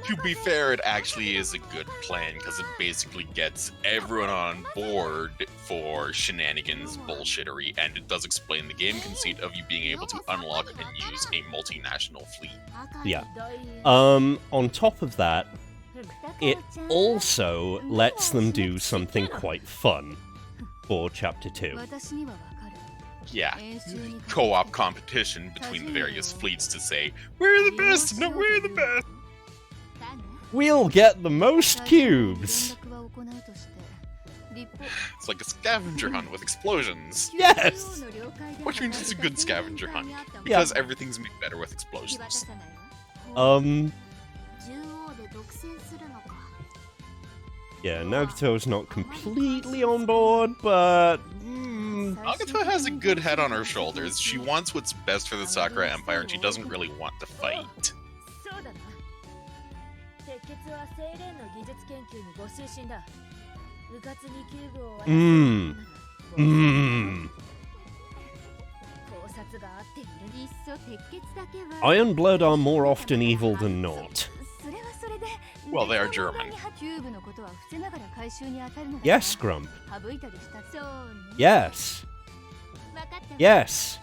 To be fair, it actually is a good plan, because it basically gets everyone on board for shenanigans, bullshittery, and it does explain the game conceit of you being able to unlock and use a multinational fleet. Yeah. On top of that, it also lets them do something quite fun for Chapter 2. yeah, co-op competition between the various fleets to say, we're the best, no, we're the best. We'll get the most cubes. It's like a scavenger hunt with explosions. Yes. Which means it's a good scavenger hunt. Because everything's made better with explosions. Yeah, Nagato's not completely on board, but... Nagato has a good head on her shoulders. She wants what's best for the Sakura Empire, and she doesn't really want to fight. Iron Blood are more often evil than not. Well, they are German. Yes, Grump. Yes. Yes,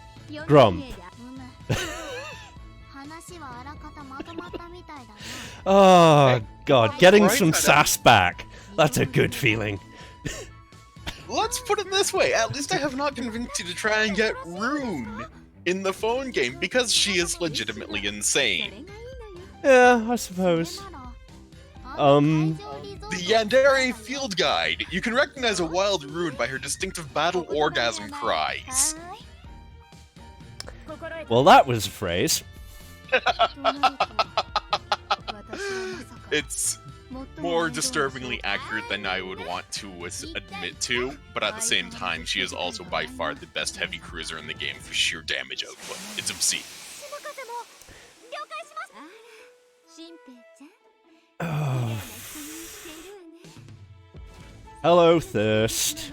Grump. Oh, God, getting some sass back. That's a good feeling. Let's put it this way, at least I have not convinced you to try and get Rune in the phone game, because she is legitimately insane. Yeah, I suppose. The Yandere Field Guide. You can recognize a wild Rune by her distinctive battle orgasm cries. Well, that was a phrase. It's more disturbingly accurate than I would want to admit to, but at the same time, she is also by far the best heavy cruiser in the game for sheer damage output. It's obscene. Oh. Hello, Thirst.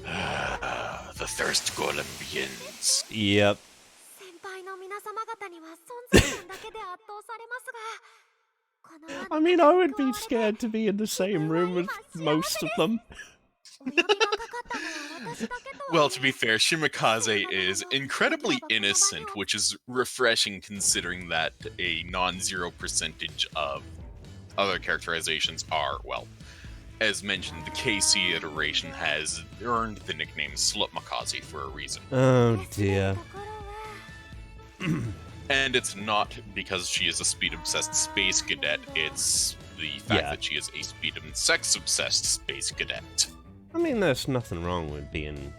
The thirst golem begins. Yep. I mean, I would be scared to be in the same room with most of them. Well, to be fair, Shimikaze is incredibly innocent, which is refreshing considering that a non-zero percentage of other characterizations are, well, as mentioned, the KC iteration has earned the nickname Slutmakaze for a reason. Oh dear. And it's not because she is a speed-obsessed space cadet, it's the fact that she is a speed and sex-obsessed space cadet. I mean, there's nothing wrong with being,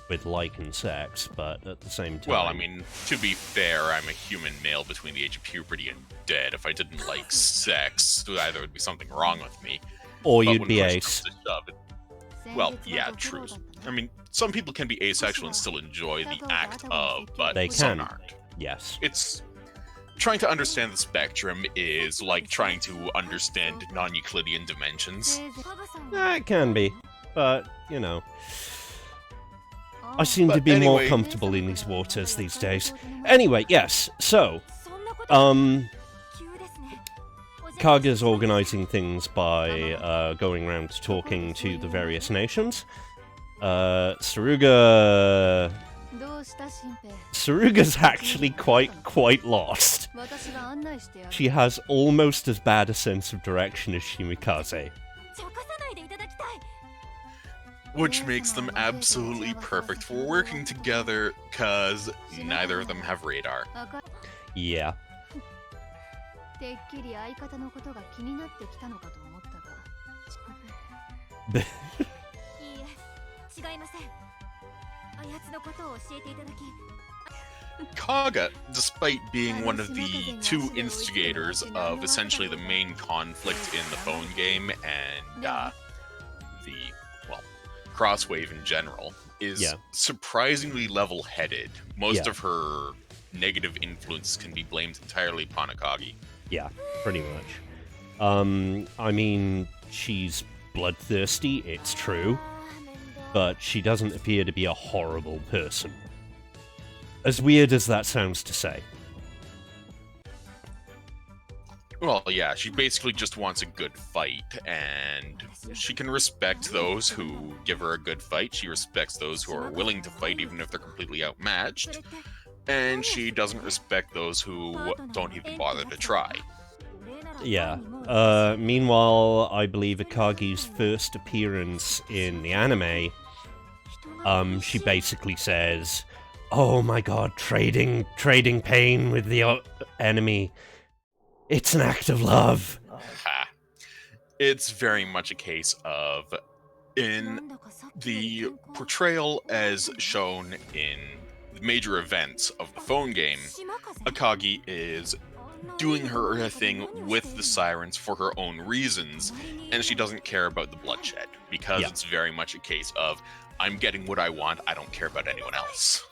with and sex, but at the same time... Well, I mean, to be fair, I'm a human male between the age of puberty and dead. If I didn't like sex, either would be something wrong with me. Or but you'd be ace. Well, yeah, true. I mean, some people can be asexual and still enjoy the act of, but some aren't. Yes. It's... Trying to understand the spectrum is like trying to understand non-Euclidean dimensions. It can be, but, you know... I seem to be more comfortable in these waters these days. Anyway, yes, so... Kaga's organizing things by going around talking to the various nations. Saruga's actually quite lost. She has almost as bad a sense of direction as Shimikaze. Which makes them absolutely perfect for working together, cause neither of them have radar. Yeah. Kaga, despite being one of the two instigators of essentially the main conflict in the phone game and the Crosswave in general, is surprisingly level-headed. Most of her negative influence can be blamed entirely upon Akagi. Yeah, pretty much. I mean, she's bloodthirsty, it's true, but she doesn't appear to be a horrible person. As weird as that sounds to say. Well, yeah, she basically just wants a good fight, and she can respect those who give her a good fight. She respects those who are willing to fight even if they're completely outmatched. And she doesn't respect those who don't even bother to try. Yeah. Meanwhile, I believe Akagi's first appearance in the anime she basically says, "Oh my god, trading pain with the enemy. It's an act of love." Ha. It's very much a case of, in the portrayal as shown in the major events of the phone game, Akagi is doing her thing with the sirens for her own reasons, and she doesn't care about the bloodshed, because it's very much a case of, I'm getting what I want, I don't care about anyone else.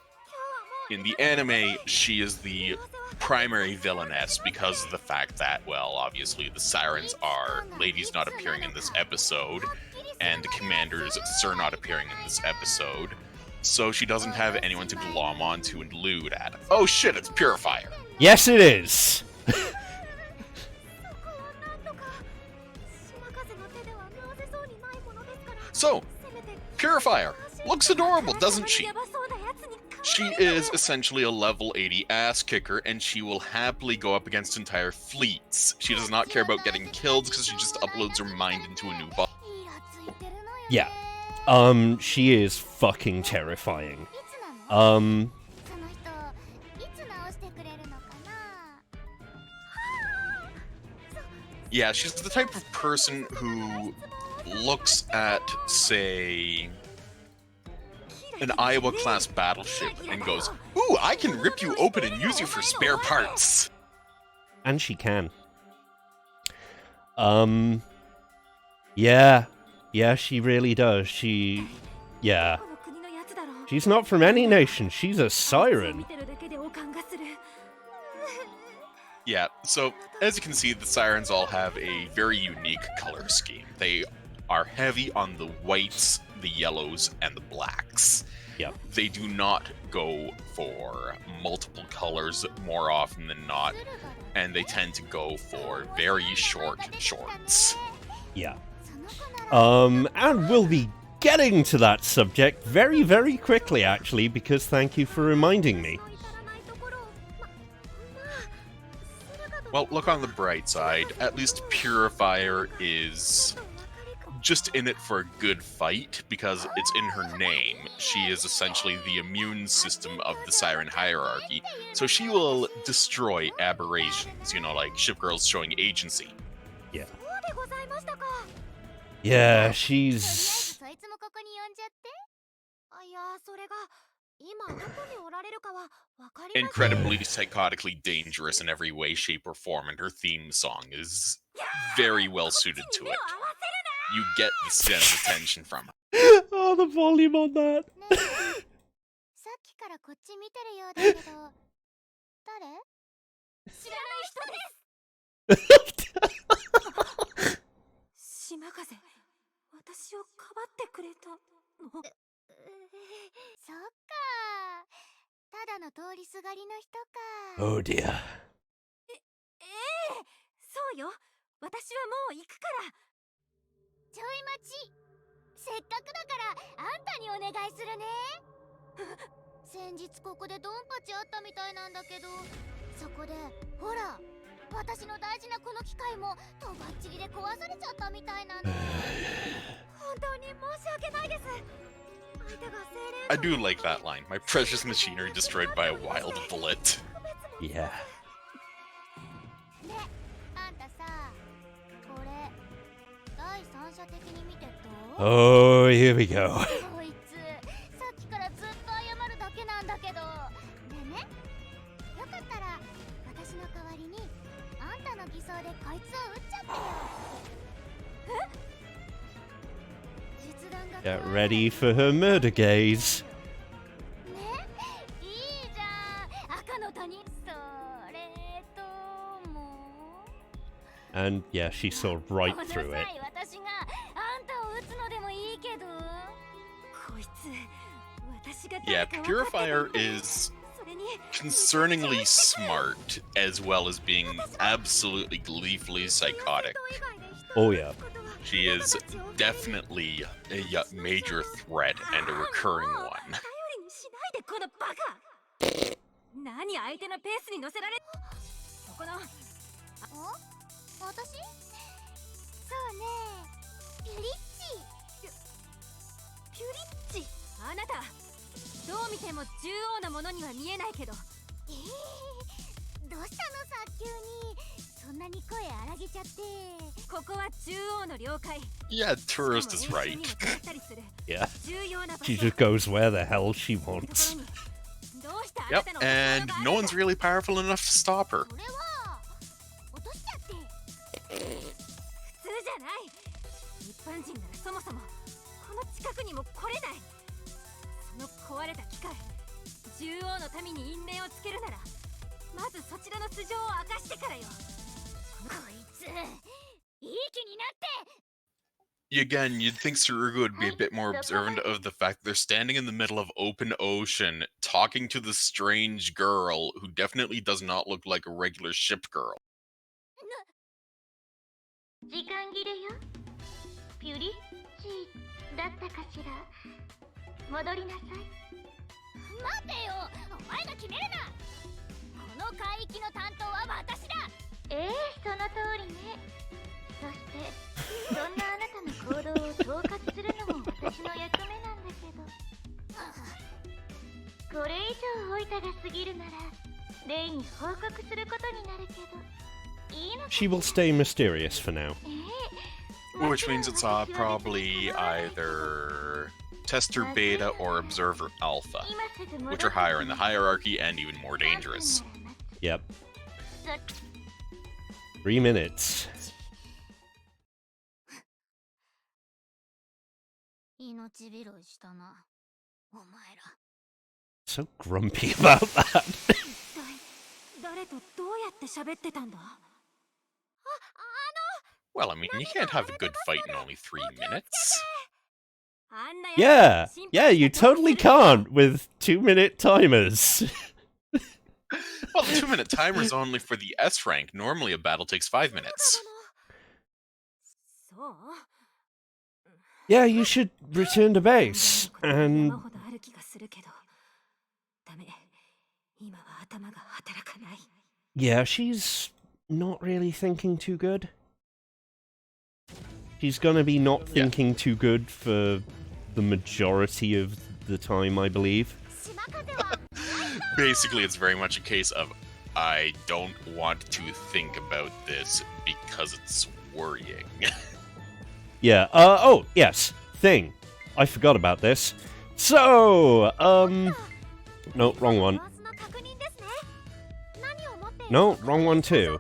In the anime, she is the primary villainess because of the fact that, well, obviously the sirens are ladies not appearing in this episode, and the commanders sir not appearing in this episode, so she doesn't have anyone to glom onto and lewd at. Oh shit, it's Purifier! Yes, it is! So, Purifier looks adorable, doesn't she? She is essentially a level 80 ass kicker, and she will happily go up against entire fleets. She does not care about getting killed because she just uploads her mind into a new body. Yeah. She is fucking terrifying. Yeah, she's the type of person who looks at, say, an Iowa-class battleship and goes, "Ooh, I can rip you open and use you for spare parts!" And she can. Yeah. Yeah, she really does. Yeah. She's not from any nation, she's a siren. Yeah, so, as you can see, the sirens all have a very unique color scheme. They are heavy on the whites, the yellows, and the blacks. Yep. They do not go for multiple colors more often than not, and they tend to go for very short shorts. Yeah. And we'll be getting to that subject very, very quickly, actually, because thank you for reminding me. Well, look on the bright side. At least Purifier is just in it for a good fight, because it's in her name. She is essentially the immune system of the siren hierarchy, so she will destroy aberrations, you know, like shipgirls showing agency. Yeah. Yeah, she's... incredibly psychotically dangerous in every way, shape, or form, and her theme song is very well suited to it. You get the sense of tension from her. Oh, the volume on that. Oh dear. I do like that line. My precious machinery destroyed by a wild bullet. Yeah. Oh, here we go. Get ready for her murder gaze. And yeah, she saw right through it. Yeah, Purifier is concerningly smart, as well as being absolutely gleefully psychotic. Oh yeah. She is definitely a major threat and a recurring one. ても中央のものには見えないけど。どうしたのさ、急に。そんなに声荒げちゃって。ここは中央の了解。 Yeah, tourist is right. Yeah. She just goes where the hell she wants. Yep, and no one's really powerful enough to stop her. 普通じゃない。一般人ならそもそもこの近くにも来れない。その壊れた機械、中央の民に因縁をつけるならまずそちらの素性を明かしてからよ。こいついい気になって。 Again, you'd think Suruga would be a bit more observant of the fact that they're standing in the middle of open ocean, talking to this strange girl who definitely does not look like a regular ship girl. 時間切れよ。ピュリッチだったかしら。戻りなさい。待てよ、お前が決めるな。この海域の担当は私だ。その通りね。そしてそんなあなたの行動を統括するのも私の役目なんだけど。これ以上おいたが過ぎるならレイに報告することになるけど。 She will stay mysterious for now. Which means it's probably either Tester Beta or Observer Alpha, which are higher in the hierarchy and even more dangerous. Yep. 3 minutes. 命拾いしたな、お前ら。 So grumpy about that. 誰とどうやって喋ってたんだ。 Well, I mean, you can't have a good fight in only 3 minutes. Yeah, you totally can't with 2-minute timers. Well, the 2-minute timer is only for the S rank. Normally, a battle takes 5 minutes. Yeah, you should return to base, and... Yeah, she's not really thinking too good. She's gonna be not thinking too good for the majority of the time, I believe. Basically, it's very much a case of, I don't want to think about this because it's worrying. Yeah, oh, yes, thing. I forgot about this. So, no, wrong one. No, wrong one too.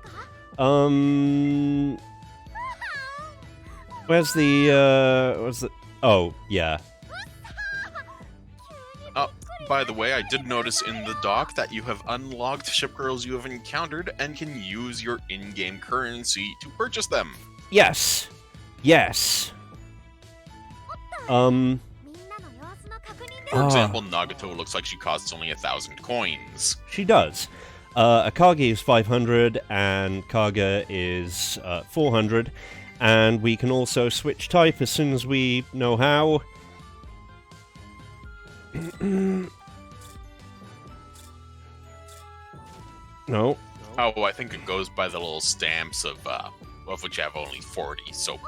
Where's the, oh, yeah. By the way, I did notice in the dock that you have unlocked ship girls you have encountered and can use your in-game currency to purchase them. Yes. Yes. For example, Nagato looks like she costs only 1,000 coins. She does. Akagi is 500 and Kaga is 400. And we can also switch type as soon as we know how. No. Oh, I think it goes by the little stamps of which have only 40, so...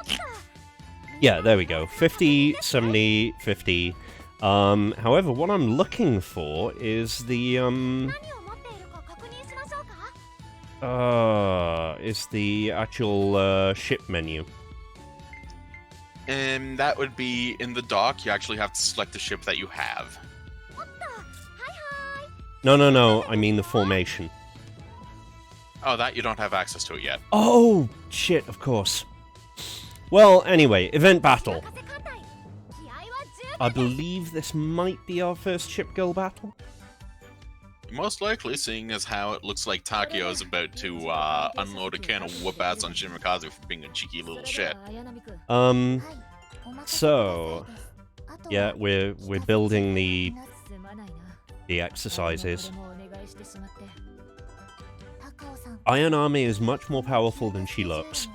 Yeah, there we go. 50, 70, 50. However, what I'm looking for is the, is the actual, ship menu. And that would be in the dock. You actually have to select the ship that you have. No, I mean the formation. Oh, that you don't have access to it yet. Oh, shit, of course. Well, anyway, event battle. I believe this might be our first shipgirl battle. Most likely, seeing as how it looks like Takeo is about to unload a can of whoop-ass on Shimakazu for being a cheeky little shit. So, yeah, we're building the exercises. Iron Army is much more powerful than she looks.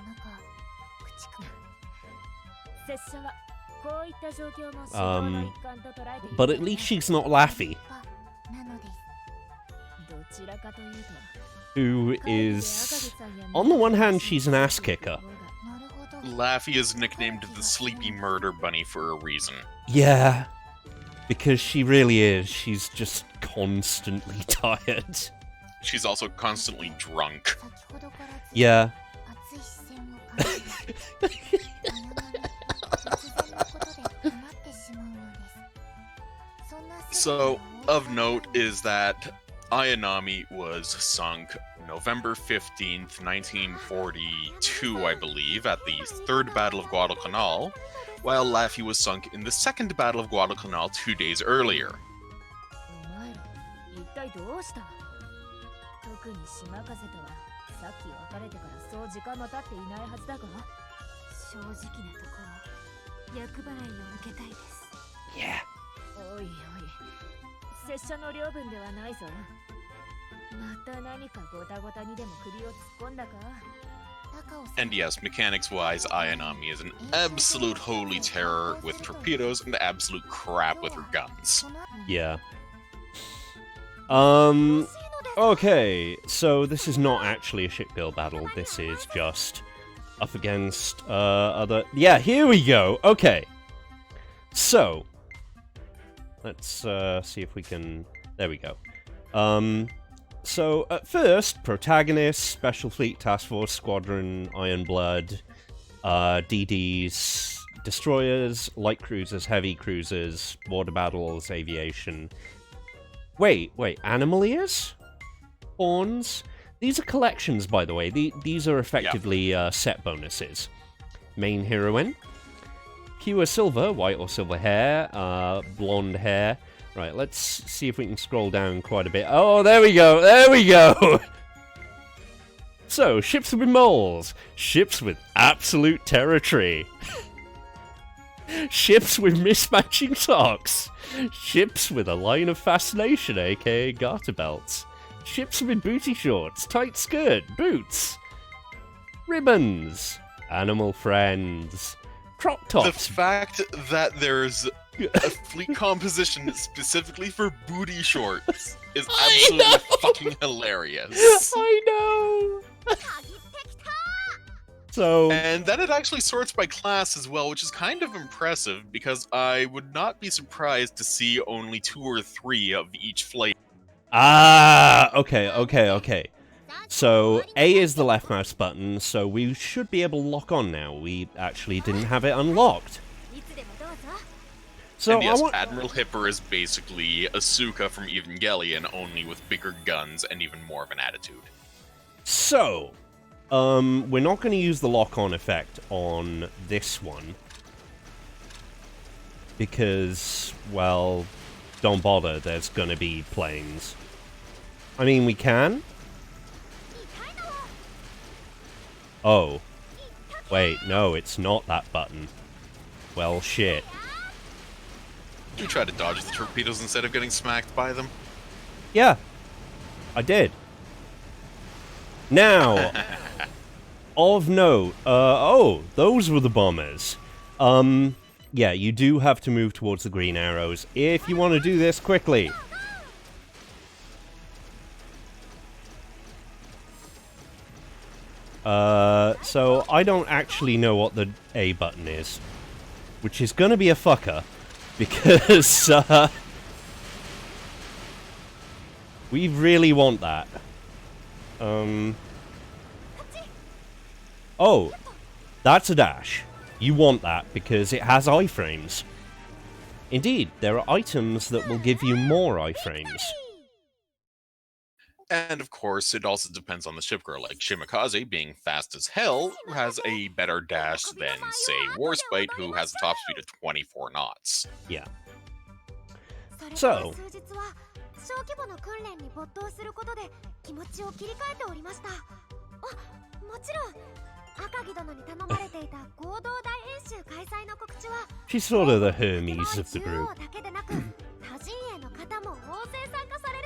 But at least she's not Laffy, who is, on the one hand, she's an ass kicker. Laffy is nicknamed the Sleepy Murder Bunny for a reason. Yeah. Because she really is. She's just constantly tired. She's also constantly drunk. Yeah. So, of note is that Ayanami was sunk November 15th, 1942, I believe, at the Third Battle of Guadalcanal, while Laffy was sunk in the Second Battle of Guadalcanal 2 days earlier. 一体どうした？特に島風とはさっき別れてからそう時間も経っていないはずだが、正直なところ厄払いを受けたいです。Yeah. おいおい、拙者の領分ではないぞ。また何かゴタゴタにでも首を突っ込んだか？ And yes, mechanics-wise, Ayanami is an absolute holy terror with torpedoes and absolute crap with her guns. Yeah. Okay, so this is not actually a shipgirl battle, this is just up against, other... Yeah, here we go! Okay. So, let's, see if we can... There we go. So, at first, protagonists, Special Fleet Task Force, Squadron, Ironblood, DDs, destroyers, light cruisers, heavy cruisers, water battles, aviation... Wait, Animaliers? Horns? These are collections, by the way. These are effectively set bonuses. Main heroine. Pure silver, white or silver hair, blonde hair. Right, let's see if we can scroll down quite a bit. Oh, there we go, there we go! So, ships with moles. Ships with absolute territory. Ships with mismatching socks. Ships with a line of fascination, aka garter belts. Ships with booty shorts, tight skirt, boots. Ribbons. Animal friends. Crop tops. The fact that there's a fleet composition specifically for booty shorts is absolutely fucking hilarious. I know! So, and then it actually sorts by class as well, which is kind of impressive, because I would not be surprised to see only 2 or 3 of each flavor. Ah, okay. So, A is the left mouse button, so we should be able to lock on now. We actually didn't have it unlocked. So, and yes, Admiral Hipper is basically Asuka from Evangelion, only with bigger guns and even more of an attitude. So... we're not going to use the lock-on effect on this one. Because, well, don't bother, there's going to be planes. I mean, we can? Oh. Wait, no, it's not that button. Well, shit. You try to dodge the torpedoes instead of getting smacked by them? Yeah, I did. Now... Of note, oh, those were the bombers. Yeah, you do have to move towards the green arrows if you want to do this quickly. So I don't actually know what the A button is, which is gonna be a fucker, because, we really want that. Oh, that's a dash. You want that because it has iframes. Indeed, there are items that will give you more iframes. And of course, it also depends on the shipgirl, like Shimikaze, being fast as hell, has a better dash than, say, Warspite, who has a top speed of 24 knots. Yeah. So... She's sort of the Hermes of the group.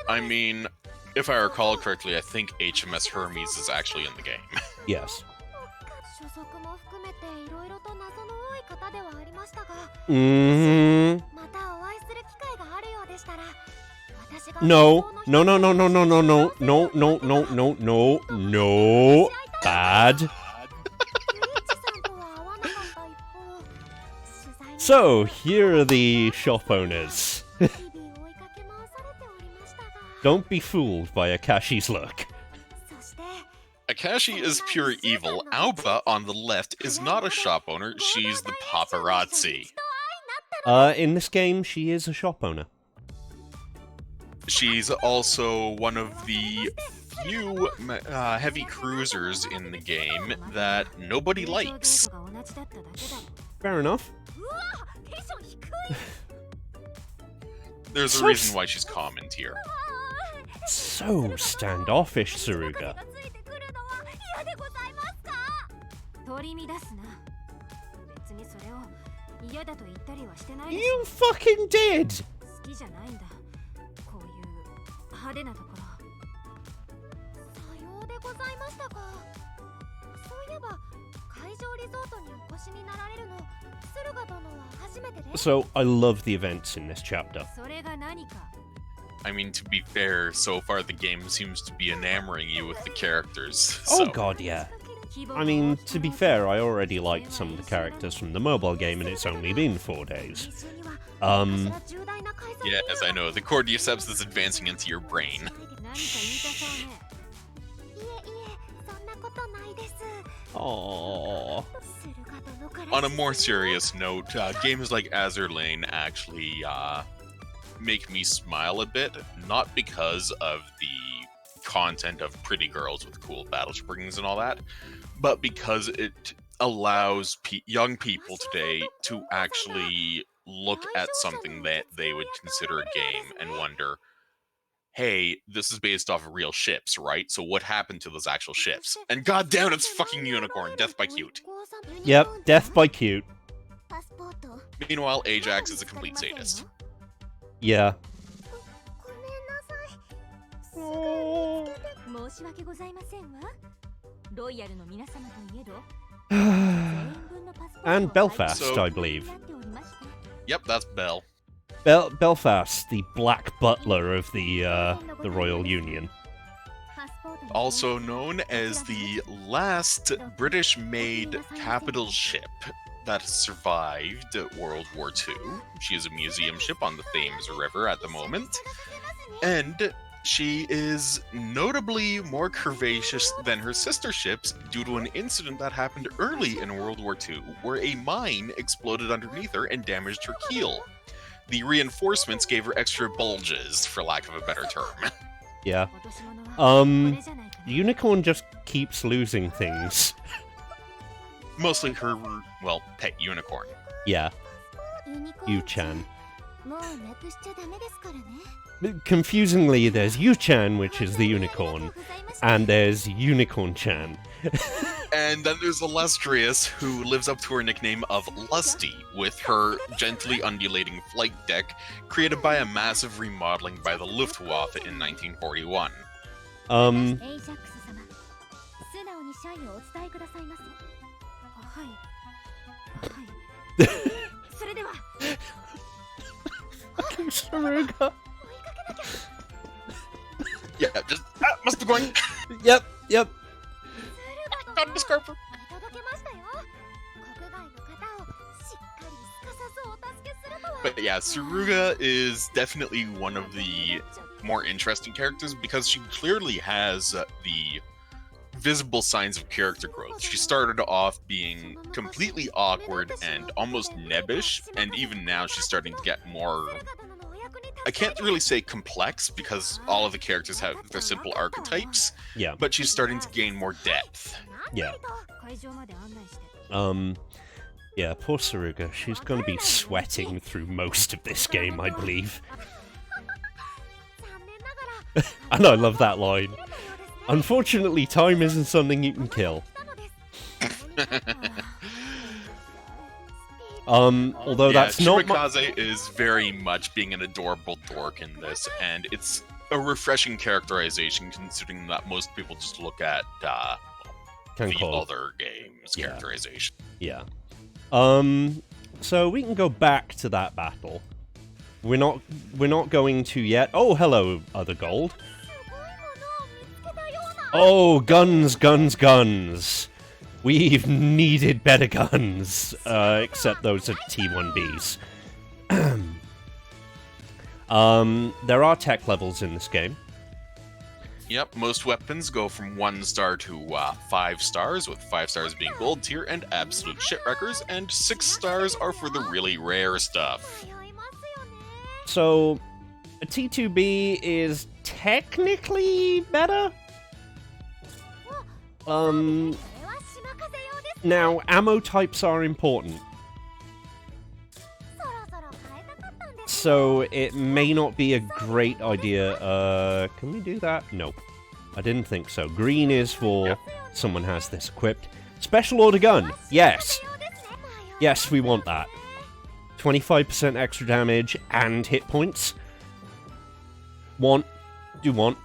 I mean, if I recall correctly, I think HMS Hermes is actually in the game. Yes. No. Bad. So, here are the shop owners. Don't be fooled by Akashi's look. Akashi is pure evil. Aoba, on the left, is not a shop owner, she's the paparazzi. In this game, she is a shop owner. She's also one of the few heavy cruisers in the game that nobody likes. Fair enough. There's a reason why she's common here. So standoffish, Tsuruga. You fucking did! So, I love the events in this chapter. I mean, to be fair, so far the game seems to be enamoring you with the characters. Oh so. god, yeah. I mean, to be fair, I already liked some of the characters from the mobile game, and it's only been 4 days. Yeah, as I know, the cordyceps is advancing into your brain. Aww. On a more serious note, games like Azur Lane actually make me smile a bit, not because of the content of pretty girls with cool battle springs and all that, but because it allows young people today to actually look at something that they would consider a game and wonder, hey, this is based off of real ships, right? So what happened to those actual ships? And goddamn, it's fucking unicorn, death by cute. Yep, death by cute. Meanwhile, Ajax is a complete sadist. Yeah. And Belfast, So- I believe. Yep, that's Belle. Belfast, the Black Butler of the Royal Union. Also known as the last British-made capital ship that survived World War II. She is a museum ship on the Thames River at the moment. And she is notably more curvaceous than her sister ships due to an incident that happened early in World War II, where a mine exploded underneath her and damaged her keel. The reinforcements gave her extra bulges, for lack of a better term. Yeah. Unicorn just keeps losing things. Mostly her, well, pet unicorn. Yeah. Yu-chan. Confusingly, there's Yu-chan, which is the unicorn, and there's Unicorn-chan. And then there's Illustrious, who lives up to her nickname of Lusty, with her gently undulating flight deck, created by a massive remodeling by the Luftwaffe in 1941. Fucking Tsuruga. Yeah, just, must be going. Yep. Got Scarper. But yeah, Tsuruga is definitely one of the more interesting characters because she clearly has the visible signs of character growth. She started off being completely awkward and almost nebbish, and even now she's starting to get more... I can't really say complex because all of the characters have their simple archetypes, Yeah. but she's starting to gain more depth. Yeah. Yeah, poor Tsuruga. She's gonna be sweating through most of this game, I believe. And I love that line. Unfortunately, time isn't something you can kill. Although that's not Shimikaze is very much being an adorable dork in this, and it's a refreshing characterization considering that most people just look at the other game's characterization. Yeah. So we can go back to that battle. We're not going to yet. Oh, hello, other gold. Oh, guns. We've needed better guns, except those are T1Bs. There are tech levels in this game. Yep, most weapons go from 1 star to 5 stars, with 5 stars being gold tier and absolute shit wreckers, and 6 stars are for the really rare stuff. So, a T2B is technically better? Now, ammo types are important. So, it may not be a great idea. Can we do that? Nope. I didn't think so. Green is for someone has this equipped. Special order gun. Yes. Yes, we want that. 25% extra damage and hit points. Do want.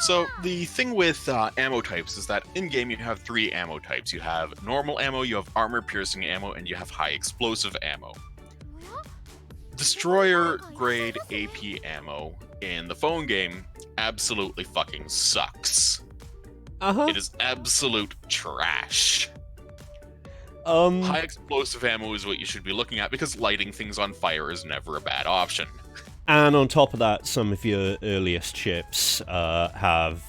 So, the thing with ammo types is that in-game you have 3 ammo types. You have normal ammo, you have armor-piercing ammo, and you have high-explosive ammo. Destroyer-grade AP ammo in the phone game absolutely fucking sucks. It is absolute trash. High-explosive ammo is what you should be looking at, because lighting things on fire is never a bad option. And on top of that, some of your earliest ships have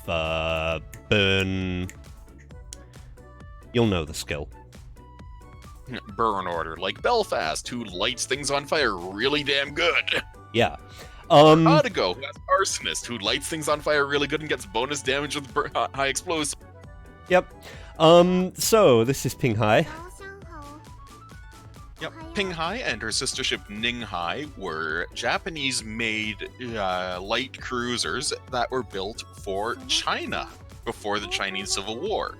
burn... You'll know the skill. Burn order, like Belfast, who lights things on fire really damn good. Yeah. Odigo, who has Arsonist, who lights things on fire really good and gets bonus damage with high explosive. Yep. So, this is Ping Hai. Yep, Ping Hai and her sister ship Ning Hai were Japanese-made light cruisers that were built for China before the Chinese Civil War.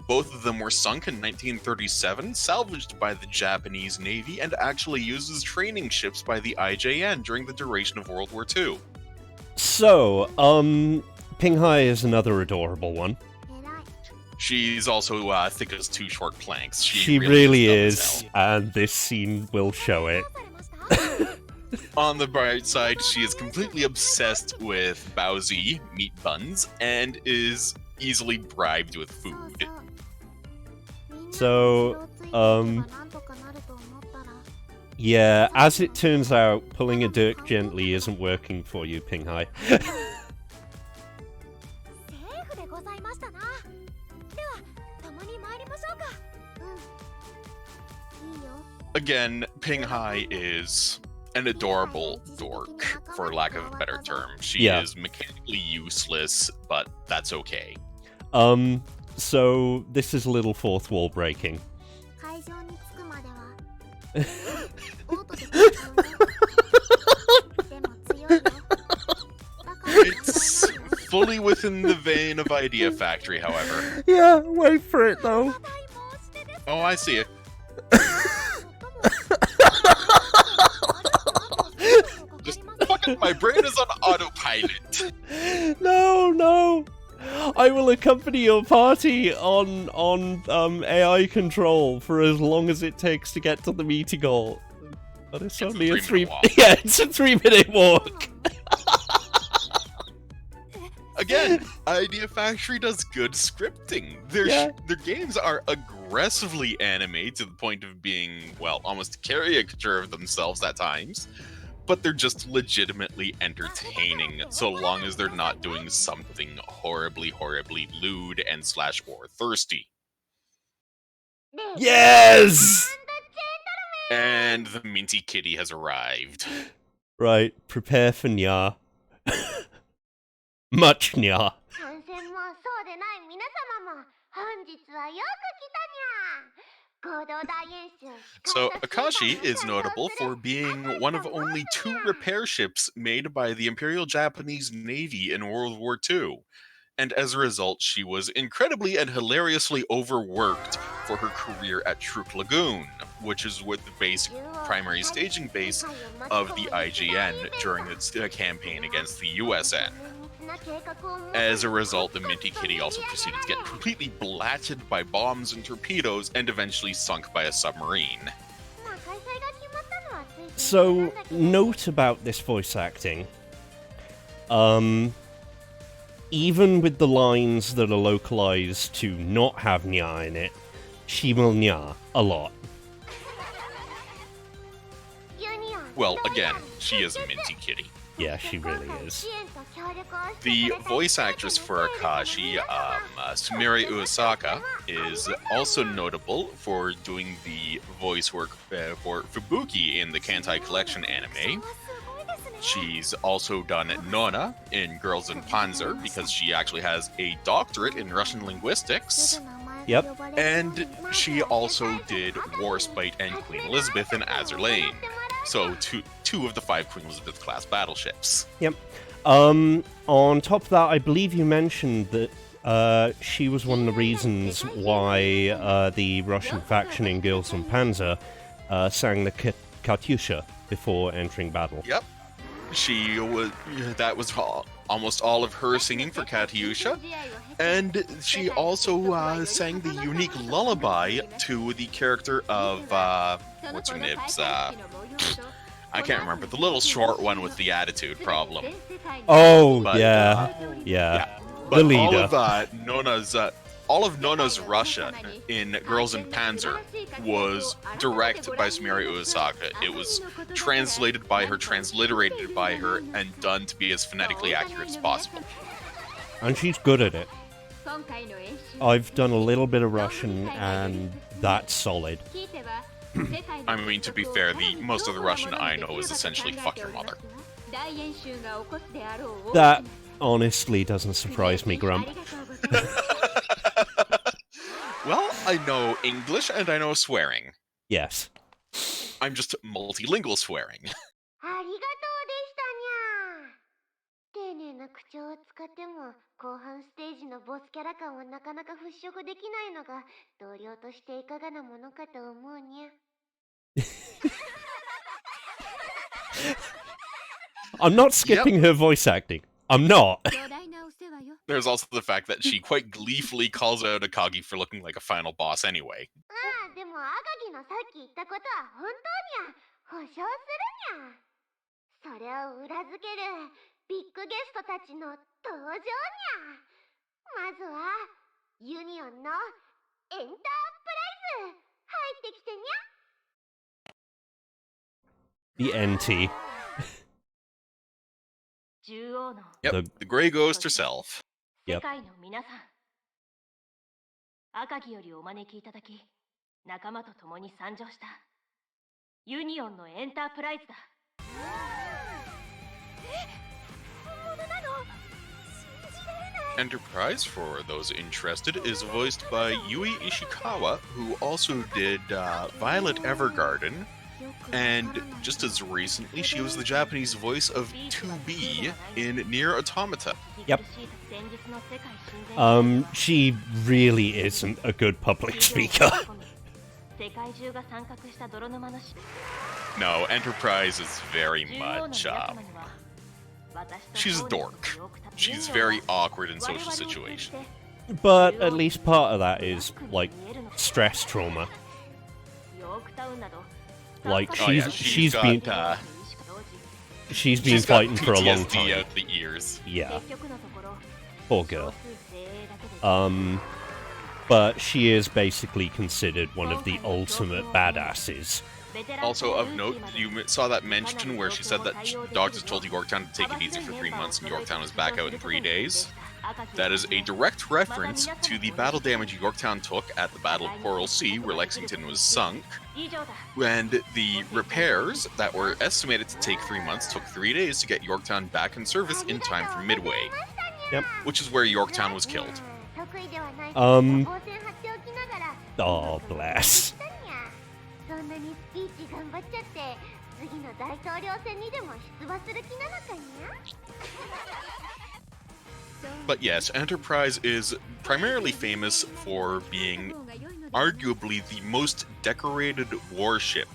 Both of them were sunk in 1937, salvaged by the Japanese Navy, and actually used as training ships by the IJN during the duration of World War II. So, Ping Hai is another adorable one. She's also thick as 2 short planks. She really is, and this scene will show it. On the bright side, she is completely obsessed with baozi, meat buns, and is easily bribed with food. So, yeah, as it turns out, pulling a dirk gently isn't working for you, Ping Hai. Again, Ping Hai is an adorable dork, for lack of a better term. She is mechanically useless, but that's okay. So this is a little fourth wall breaking. It's fully within the vein of Idea Factory, however. Yeah, wait for it though. Oh, I see it. Just fucking, my brain is on autopilot. No. I will accompany your party on AI control for as long as it takes to get to the meeting hall. But it's only a 3-minute walk. Yeah, it's a 3-minute walk. Again, Idea Factory does good scripting. Their games are aggressively anime to the point of being, well, almost a caricature of themselves at times. But they're just legitimately entertaining, so long as they're not doing something horribly lewd and /or thirsty. Yes! And the minty kitty has arrived. Right, prepare for nya. Much nya. So, Akashi is notable for being one of only 2 repair ships made by the Imperial Japanese Navy in World War II. And as a result, she was incredibly and hilariously overworked for her career at Truk Lagoon, which is with the basic primary staging base of the IJN during its campaign against the USN. As a result, the Minty Kitty also proceeded to get completely blatted by bombs and torpedoes and eventually sunk by a submarine. So, note about this voice acting. Even with the lines that are localized to not have nya in it, she will nya a lot. Well, again, she is a minty kitty. Yeah, she really is. The voice actress for Akashi, Sumire Uesaka, is also notable for doing the voice work for Fubuki in the Kantai Collection anime. She's also done Nona in Girls in Panzer because she actually has a doctorate in Russian linguistics. Yep. And she also did Warspite and Queen Elizabeth in Azur Lane. So two of the 5 Queen Elizabeth class battleships. Yep. On top of that, I believe you mentioned that she was one of the reasons why the Russian faction in Girls on Panzer sang the Katyusha before entering battle. Yep. That was almost all of her singing for Katyusha. And she also sang the unique lullaby to the character of, what's her nibs? I can't remember. The little short one with the attitude problem. Oh, But, yeah. But The leader. all of Nona's Russia in Girls in Panzer was directed by Sumire Uesaka. It was translated by her, transliterated by her, and done to be as phonetically accurate as possible. And she's good at it. I've done a little bit of Russian, and that's solid. I mean, to be fair, the most of the Russian I know is essentially "fuck your mother." That honestly doesn't surprise me, Grump. Well, I know English and I know swearing. Yes. I'm just multilingual swearing. ありがとうでしたにゃ。丁寧な口調を使っても後半ステージのボスキャラ感をなかなか払拭できないのが同僚としていかがなものかと思うにゃ。I'm not skipping her voice acting. I'm not. 巨大なお世話よ。 There's also the fact that she quite gleefully calls out Akagi for looking like a final boss anyway. ああ、でも赤木のさっき言ったことは本当にゃ。保証するにゃ。それを裏付けるビッグゲストたちの登場にゃ。まずはユニオンのエンタープライズ入ってきてにゃ。 The NT. 獣王の Yep, the Grey Ghost herself. 世界の皆さん、赤城よりお招きいただき、仲間と共に参上したユニオンのエンタープライズだ。本物なの？信じられない。 Enterprise, for those interested, is voiced by Yui Ishikawa, who also did Violet Evergarden, and just as recently, she was the Japanese voice of 2B in Nier Automata. Yep. She really isn't a good public speaker. No, Enterprise is very much, she's a dork. She's very awkward in social situations. But at least part of that is, like, stress trauma. Like, she's been She's fighting got for a long PTSD time. out the ears. Yeah. Poor girl. But she is basically considered one of the ultimate badasses. Also of note, you saw that mention where she said that doctors told Yorktown to take it easy for 3 months and Yorktown was back out in 3 days. That is a direct reference to the battle damage Yorktown took at the Battle of Coral Sea, where Lexington was sunk, and the repairs that were estimated to take 3 months took 3 days to get Yorktown back in service in time for Midway. Yep. Which is where Yorktown was killed. Oh, bless. そんなにスピーチ頑張っちゃって次の大統領選にでも出馬する気なのかにゃ。 But yes, Enterprise is primarily famous for being arguably the most decorated warship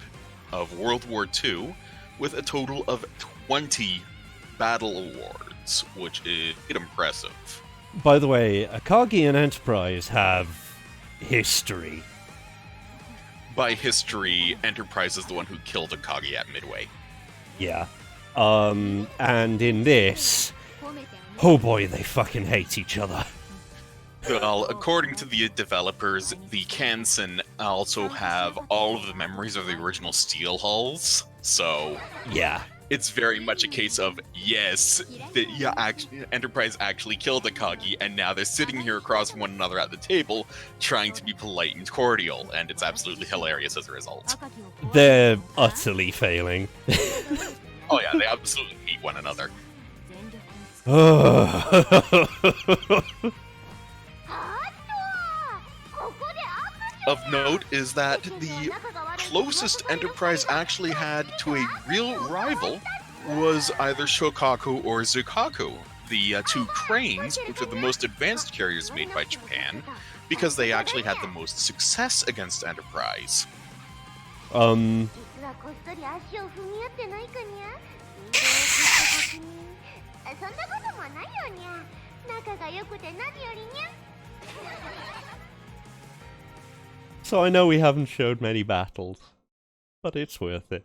of World War II, with a total of 20 battle awards, which is impressive. By the way, Akagi and Enterprise have history. By history, Enterprise is the one who killed Akagi at Midway. Yeah. And in this, oh boy, they fucking hate each other. Well, according to the developers, the Kansen also have all of the memories of the original steel hulls, so Yeah. it's very much a case of, yes, that Enterprise actually killed Akagi, and now they're sitting here across from one another at the table, trying to be polite and cordial, and it's absolutely hilarious as a result. They're utterly failing. Oh yeah, they absolutely hate one another. Of note is that the closest Enterprise actually had to a real rival was either Shokaku or Zukaku, the two cranes, which are the most advanced carriers made by Japan, because they actually had the most success against Enterprise. 実はこっそり足を踏み合ってないかにゃ。そんなこともないよにゃ。仲が良くて何よりにゃ。 So I know we haven't showed many battles, but it's worth it.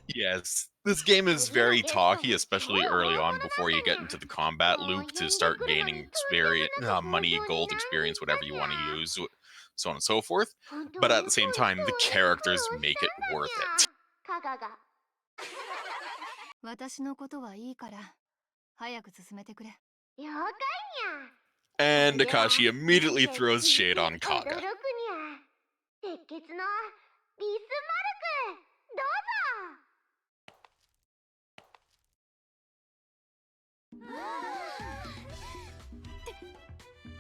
Yes, this game is very talky, especially early on before you get into the combat loop to start gaining experience, money, gold experience, whatever you want to use, so on and so forth. But at the same time, the characters make it worth it. 私のことはいいから早く進めてくれ。了解にゃ。 And Akashi immediately throws shade on Kaga. 鉄血のビスマルク、どうぞ。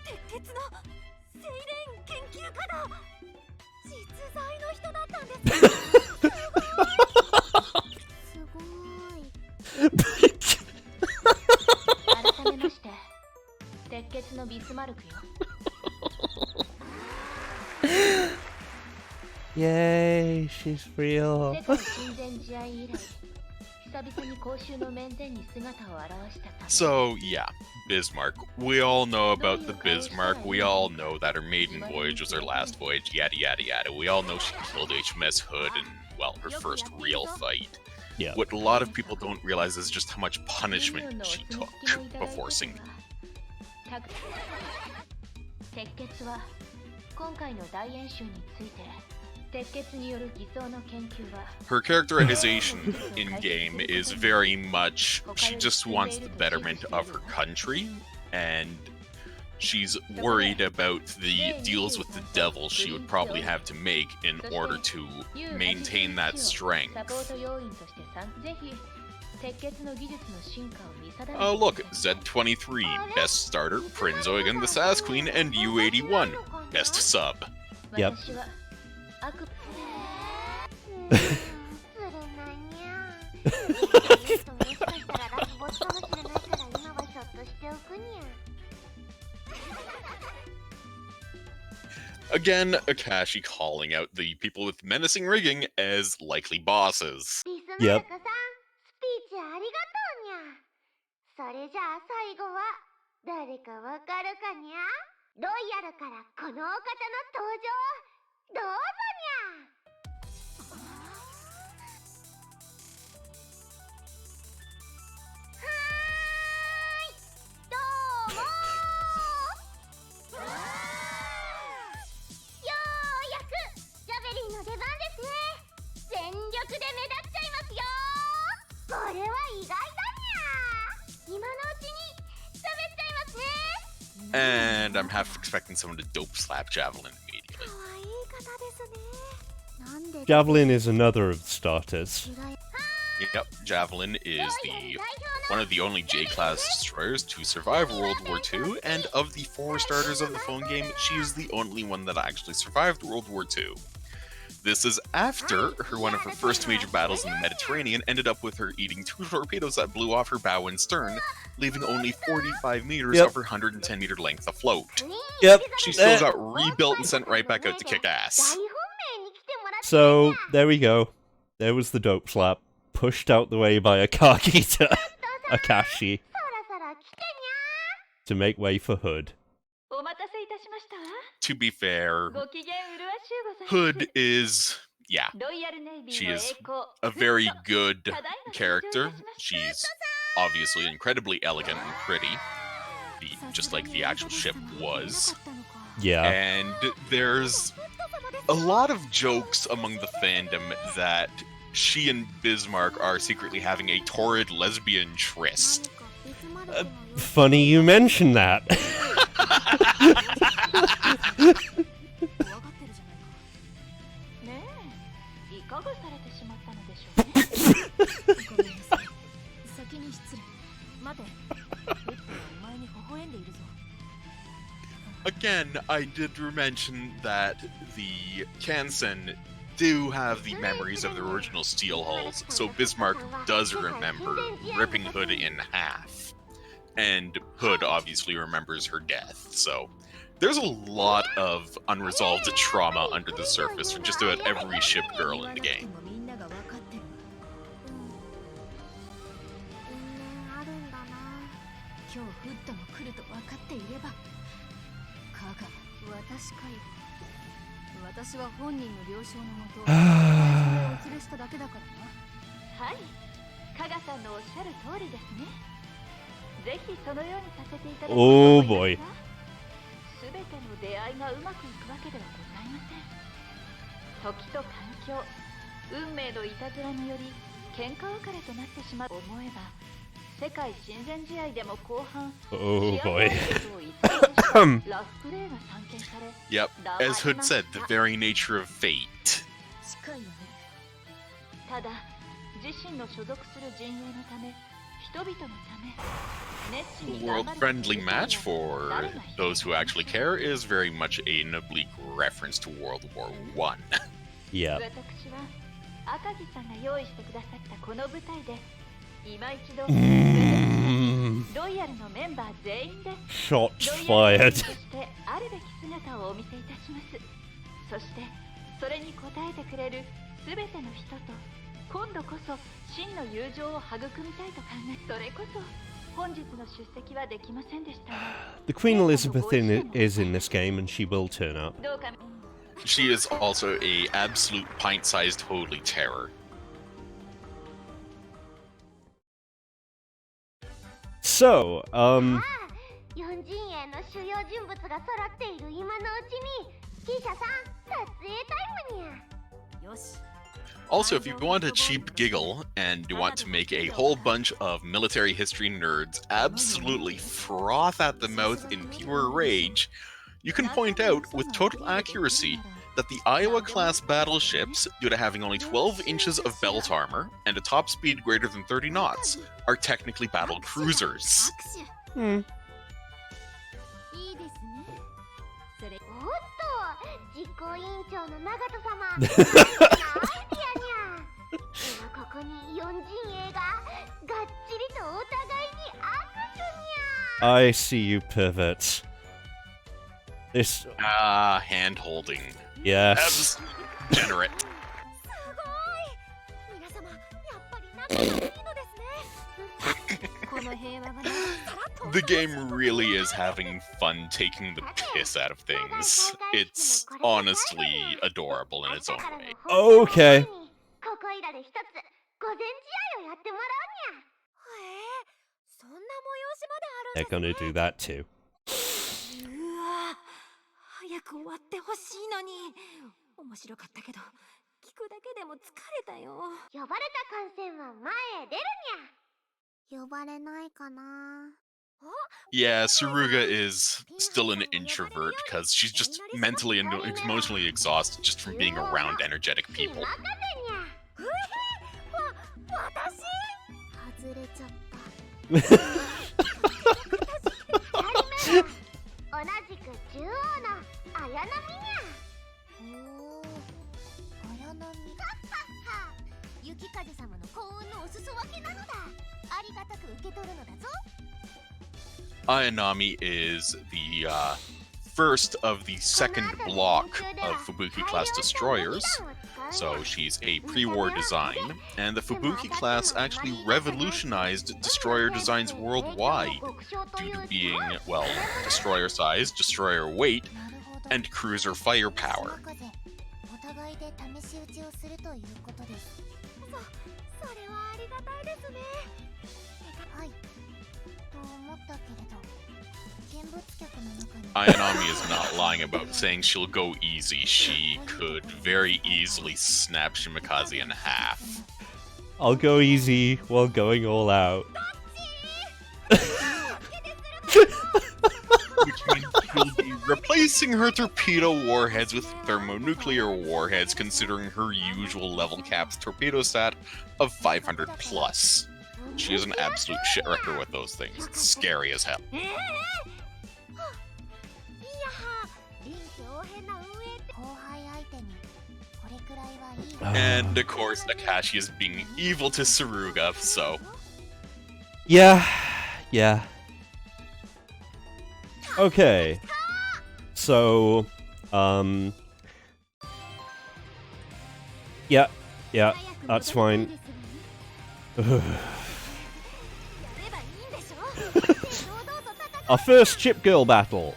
鉄血のセイレン研究家だ。実在の人だったんです。すごい。改めまして。 鉄血のビスマルクよ。Yay, she's real. 世界親善試合以来、久々に公衆の面前に姿を現したため。 So, yeah, Bismarck. We all know about the Bismarck. We all know that her maiden voyage was her last voyage, yada yada yada. We all know she killed HMS Hood in, well, her first real fight. Yeah. What a lot of people don't realize is just how much punishment she took before sinking. 鉄血は今回の大演習について鉄血による偽装の研究は Her characterization in game is very much she just wants the betterment of her country, and she's worried about the deals with the devil she would probably have to make in order to maintain that strength. サポート要員としてぜひ鉄血の技術の進化を見定め Oh look, Z23, Best Starter, Prince Eugen the Sass Queen, and U81, Best Sub. Yep. 私は悪Again, Akashi calling out the people with menacing rigging as likely bosses. Yep. スピーチありがとうにゃ。それじゃあ最後は誰かわかるかにゃ。ロイヤルからこのお方の登場。どうぞにゃ。はーい。どうもー。ようやくジャベリンの出番ですね。全力で目立っちゃいますよ。 これは意外だにゃ。今のうちに喋っちゃいますね。 And I'm half expecting someone to dope slap Javelin immediately. 可愛い方ですね。なんで Javelin is another of the starters. Yep, Javelin is one of the only J-class destroyers to survive World War II, and of the 4 starters of the phone game, she is the only one that actually survived World War II. This is after one of her first major battles in the Mediterranean ended up with her eating 2 torpedoes that blew off her bow and stern, leaving only 45 meters of her 110-meter length afloat. Yep. She still got rebuilt and sent right back out to kick ass. So, there we go. There was the dope slap, pushed out the way by Akagi to Akashi to make way for Hood. お待たせいたしましたわ。 To be fair, ご機嫌うるわしゅうございます。 Hood is, yeah, ロイヤルネイビ she ーの is 栄光。 a very good character. She's obviously incredibly elegant and pretty. just like the actual ship was. Yeah. And there's a lot of jokes among the fandom that she and Bismarck are secretly having a torrid lesbian tryst. Funny you mention that. Again, I did mention that the Kansen do have the memories of the original steel hulls, so Bismarck does remember ripping Hood in half. And Hood obviously remembers her death, so there's a lot of unresolved trauma under the surface for just about every ship girl in the game. Oh boy. Oh boy. Yep, as Hood said, the very nature of fate. The world-friendly match for those who actually care is very much an oblique reference to World War I. Yeah. Shots fired. The Queen Elizabeth is in this game, and she will turn up. She is also a absolute pint-sized holy terror. So, 4陣営の主要人物が揃っている今のうちに記者さん撮影タイムにゃ。よし。 Also, if you want a cheap giggle and you want to make a whole bunch of military history nerds absolutely froth at the mouth in pure rage, you can point out with total accuracy that the Iowa-class battleships, due to having only 12 inches of belt armor and a top speed greater than 30 knots, are technically battle cruisers. Hmm. おっと、実行委員長の長門様、アイディアにゃ。今ここに4陣営ががっちりとお互いに握手にゃ。 I see you perverts. This, Hand-holding. yes. Degenerate. The game really is having fun taking the piss out of things. It's honestly adorable in its own way. Okay. ここいらで一つ午前試合をやってもらうにゃ。 そんな催しまである They're gonna do that too. うわ早く終わってほしいのに面白かったけど聞くだけでも疲れたよ呼ばれた観戦は前へ出るにゃ。呼ばれないかな。 Yeah, Suruga is still an introvert because she's just mentally and emotionally exhausted just from being around energetic people. 私外れちゃった。同じく中央の綾波にゃ。おお、綾波。雪風様の幸運のお裾分けなのだ。ありがたく受け取るのだぞ。 Ayanami is the first of the second block of Fubuki-class destroyers, so she's a pre-war design, and the Fubuki-class actually revolutionized destroyer designs worldwide due to being, well, destroyer size, destroyer weight, and cruiser firepower. それはありがたいですね。はい。と思ったけれど、Ayanami is not lying about saying she'll go easy. She could very easily snap Shimakaze in half. I'll go easy while going all out. Which means she'll be replacing her torpedo warheads with thermonuclear warheads, considering her usual level cap torpedo stat of 500 plus. She is an absolute shit wrecker with those things. It's scary as hell. And of course, Nakashi is being evil to Saruga, so... Yeah. Okay. So, yeah, that's fine. Our first shipgirl battle.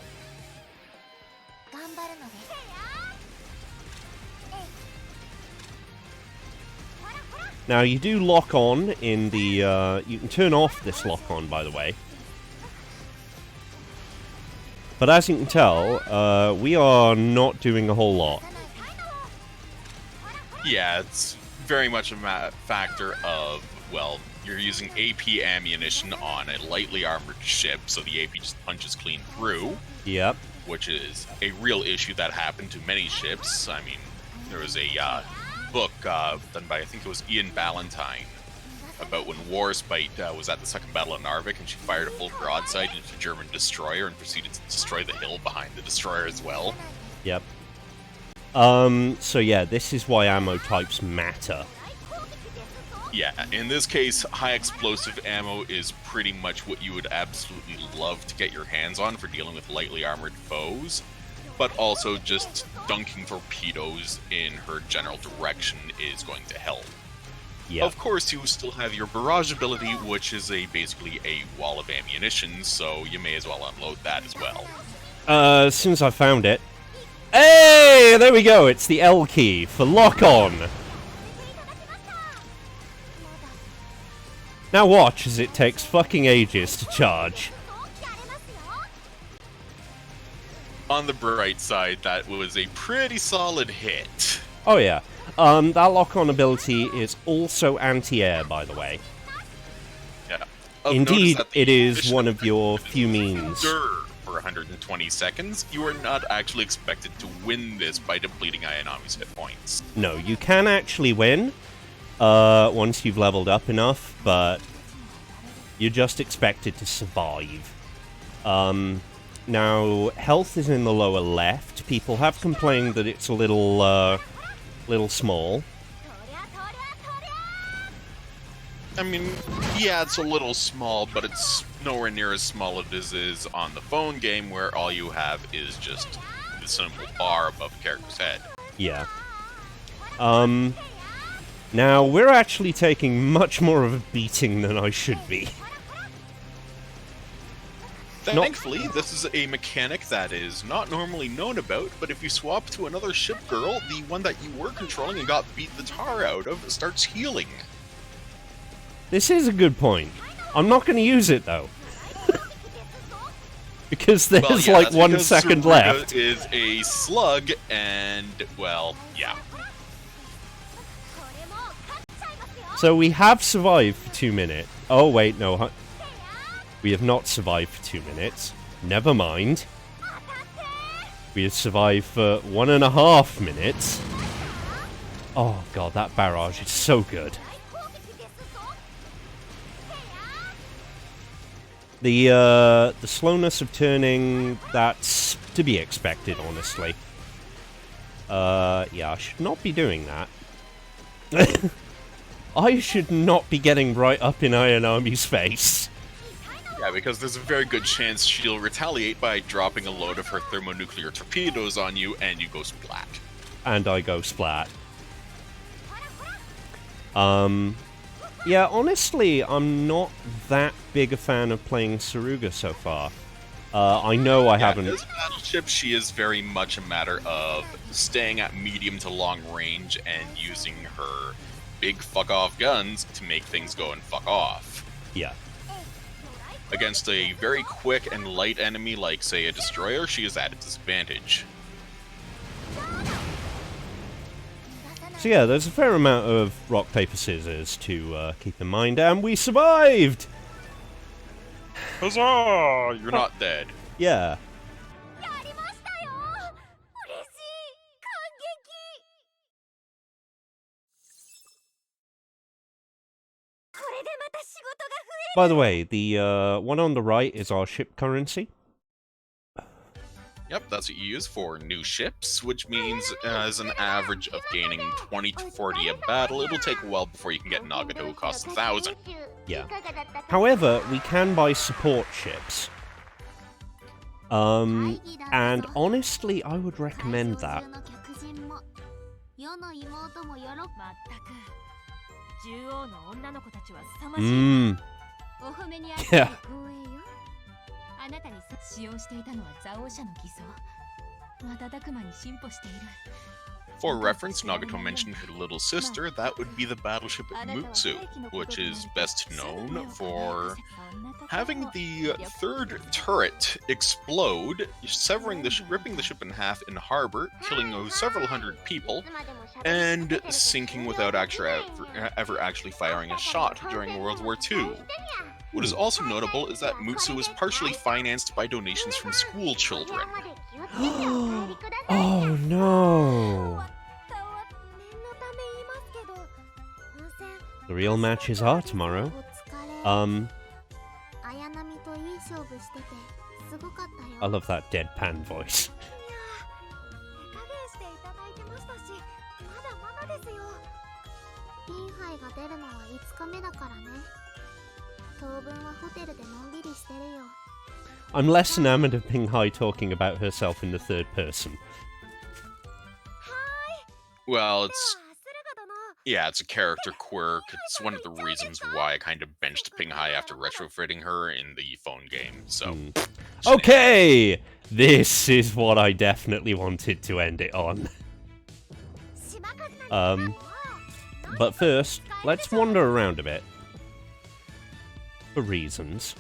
Now, you do lock on in the, you can turn off this lock on, by the way. But as you can tell, we are not doing a whole lot. Yeah, it's very much a factor of, well, you're using AP ammunition on a lightly armored ship, so the AP just punches clean through. Yep. Which is a real issue that happened to many ships. I mean, there was a book done by, I think it was Ian Ballantyne, about when Warspite was at the Second Battle of Narvik and she fired a full broadside into a German destroyer and proceeded to destroy the hill behind the destroyer as well. Yep. So yeah, this is why ammo types matter. Yeah, in this case, high explosive ammo is pretty much what you would absolutely love to get your hands on for dealing with lightly armored foes, but also just dunking torpedoes in her general direction is going to help. Yep. Of course, you still have your barrage ability, which is basically a wall of ammunition, so you may as well unload that as well. As soon as I found it. Hey, there we go. It's the L key for lock on. Now watch as it takes fucking ages to charge. On the bright side, that was a pretty solid hit. Oh yeah. That lock-on ability is also anti-air, by the way. Yeah. Indeed, it is one of your few means. For 120 seconds, you are not actually expected to win this by depleting Ayanami's hit points. No, you can actually win once you've leveled up enough, but you're just expected to survive. Now, health is in the lower left. People have complained that it's a little small. I mean, yeah, it's a little small, but it's nowhere near as small as it is on the phone game, where all you have is just the simple bar above the character's head. Yeah. Now, we're actually taking much more of a beating than I should be. Thankfully, this is a mechanic that is not normally known about, but if you swap to another shipgirl, the one that you were controlling and got beat the tar out of starts healing. This is a good point. I'm not going to use it, though. Because there's like 1 second Saruga left. Is a slug, and, well, yeah. So we have survived for 2 minutes. Oh, wait, no. We have not survived for 2 minutes. Never mind. We have survived for 1.5 minutes. Oh, God, that barrage is so good. The slowness of turning, that's to be expected, honestly. Yeah, I should not be doing that. I should not be getting right up in Ayanami's face. Yeah, because there's a very good chance she'll retaliate by dropping a load of her thermonuclear torpedoes on you, and you go splat. And I go splat. Yeah, honestly, I'm not that big a fan of playing Saruga so far. I know I haven't... In this battleship, she is very much a matter of staying at medium to long range and using her big fuck-off guns to make things go and fuck off. Yeah. Against a very quick and light enemy like, say, a destroyer, she is at a disadvantage. So yeah, there's a fair amount of rock, paper, scissors to keep in mind, and we survived! Huzzah! You're not dead. Yeah. やりましたよ嬉しい感激これでまた仕事が増え By the way, the one on the right is our ship currency. Yep, that's what you use for new ships, which means as an average of gaining 20 to 40 a battle, it'll take a while before you can get Nagato, who costs 1,000. Yeah. However, we can buy support ships. And honestly, I would recommend that. 世の妹も喜ぶまったく獣王の女の子たちは凄まじいお褒めにあって光栄よあなたに使用していたのは蔵王社の偽装瞬く間に進歩している For reference, Nagato mentioned her little sister. That would be the battleship Musou, which is best known for having the third turret explode, ripping the ship in half in harbor, killing several hundred people, and sinking without ever actually firing a shot during World War II. What is also notable is that Musou is partially financed by donations from school children. Oh no! The real matches are tomorrow. 綾波といい勝負しててすごかったよ I love that deadpan voice. 手加減していただいてましたしまだまだですよピンハイが出るのは5日目だからね当分はホテルでのんびりしてるよ I'm less enamored of Ping Hai talking about herself in the third person. Well, it's a character quirk. It's one of the reasons why I kind of benched Ping Hai after retrofitting her in the phone game, so... Okay! This is what I definitely wanted to end it on. But first, let's wander around a bit. For reasons.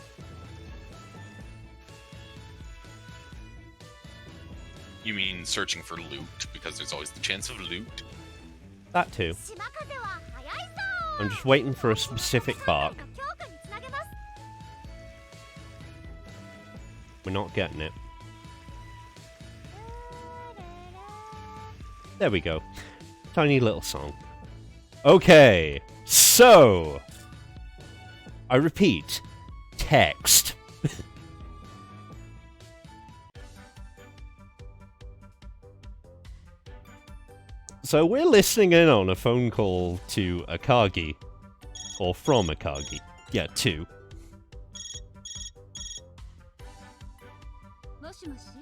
You mean searching for loot, because there's always the chance of loot? That too. I'm just waiting for a specific bark. We're not getting it. There we go. Tiny little song. Okay, so... I repeat, text. So we're listening in on a phone call to Akagi. Or from Akagi. Yeah, to. もしもしあ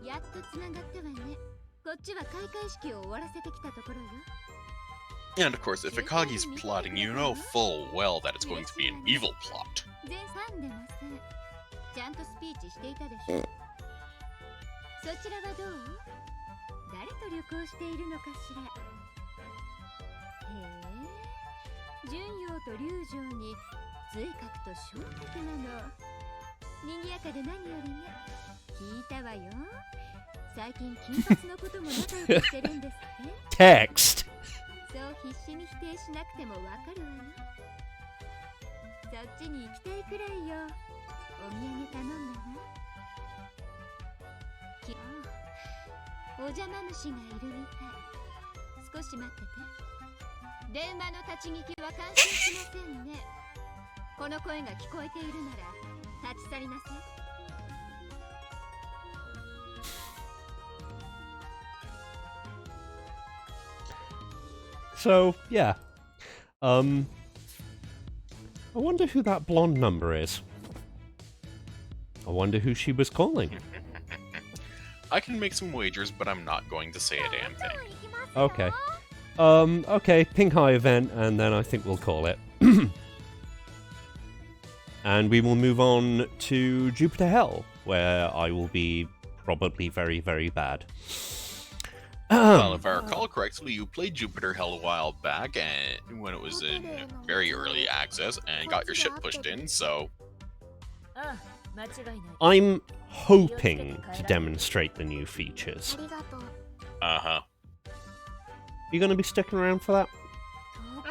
あやっとつながったわねこっちは開会式を終わらせてきたところよ And of course, if Akagi's plotting, you know full well that it's going to be an evil plot. 全然出ませんちゃんとスピーチしていたでしょそちらはどう誰と旅行しているのかしらへえ純陽と龍城に随格と昇格なの賑やかで何よりね聞いたわよ最近金髪のことも仲良くしてるんですって Text! そう必死に否定しなくてもわかるわよそっちに行きたいくらいよお土産頼んだわお邪魔虫がいるみたい少し待ってて電話の立ち聞きは感心しませんねこの声が聞こえているなら立ち去りなさい So, yeah. I wonder who that blonde number is. I wonder who she was calling. I can make some wagers, but I'm not going to say a damn thing. Okay. Okay, Ping Hai event, and then I think we'll call it. And we will move on to Jupiter Hell, where I will be probably very, very bad. Well, if I recall correctly, you played Jupiter hell a while back, and when it was in very early access, and got your ship pushed in. So I'm hoping to demonstrate the new features. uh-huh. You gonna be sticking around for that?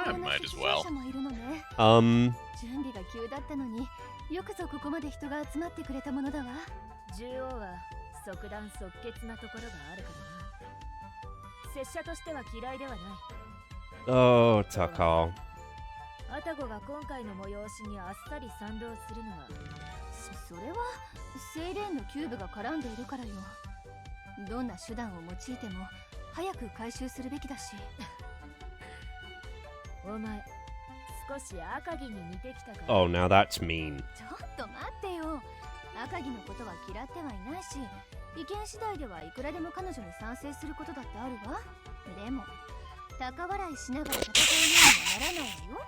I might as well. 準備が急だったのによくぞここまで人が集まってくれたものだわ。獣王は即断即決なところがあるからな。拙者としては嫌いではない。Oh, Takal. アタゴが今回の催しにあっさり賛同するのは、それはセイレーンのキューブが絡んでいるからよ。どんな手段を用いても早く回収するべきだし。お前少し赤城に似てきたから。 Oh, now that's mean. ちょっと待ってよ。赤城のことは嫌ってはいないし、意見次第ではいくらでも彼女に賛成することだってあるわ。でも高笑いしながら戦うようにはならないわよ。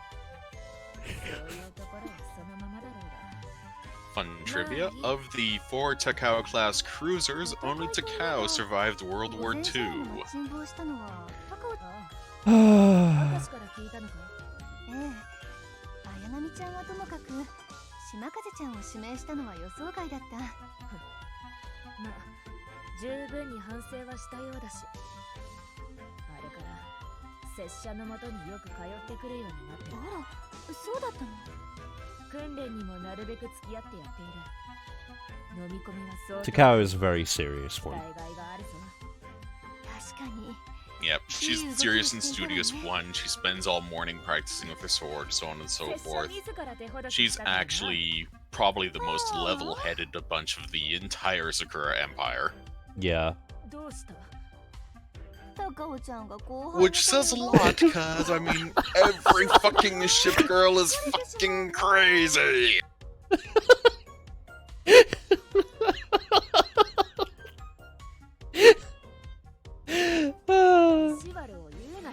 そういうところはそのままだろうが。 Fun trivia: of the 4 Takao class cruisers, only Takao survived World War II. 沈没したのは高尾。私から聞いたのか。ええ。綾波ちゃんはともかく島風ちゃんを指名したのは予想外だった。まあ十分に反省はしたようだし、あれから拙者のもとによく通ってくるようになって。あら、そうだったの。訓練にもなるべく付き合ってやっている。飲み込みはそう。 Takao is a very serious one. 疑いがあるぞ。確かに。 Yep, she's serious and studious one. She spends all morning practicing with her sword, so on and so forth. She's actually probably the most level-headed bunch of the entire Sakura Empire. Yeah. Which says a lot, cause I mean, every fucking ship girl is fucking crazy!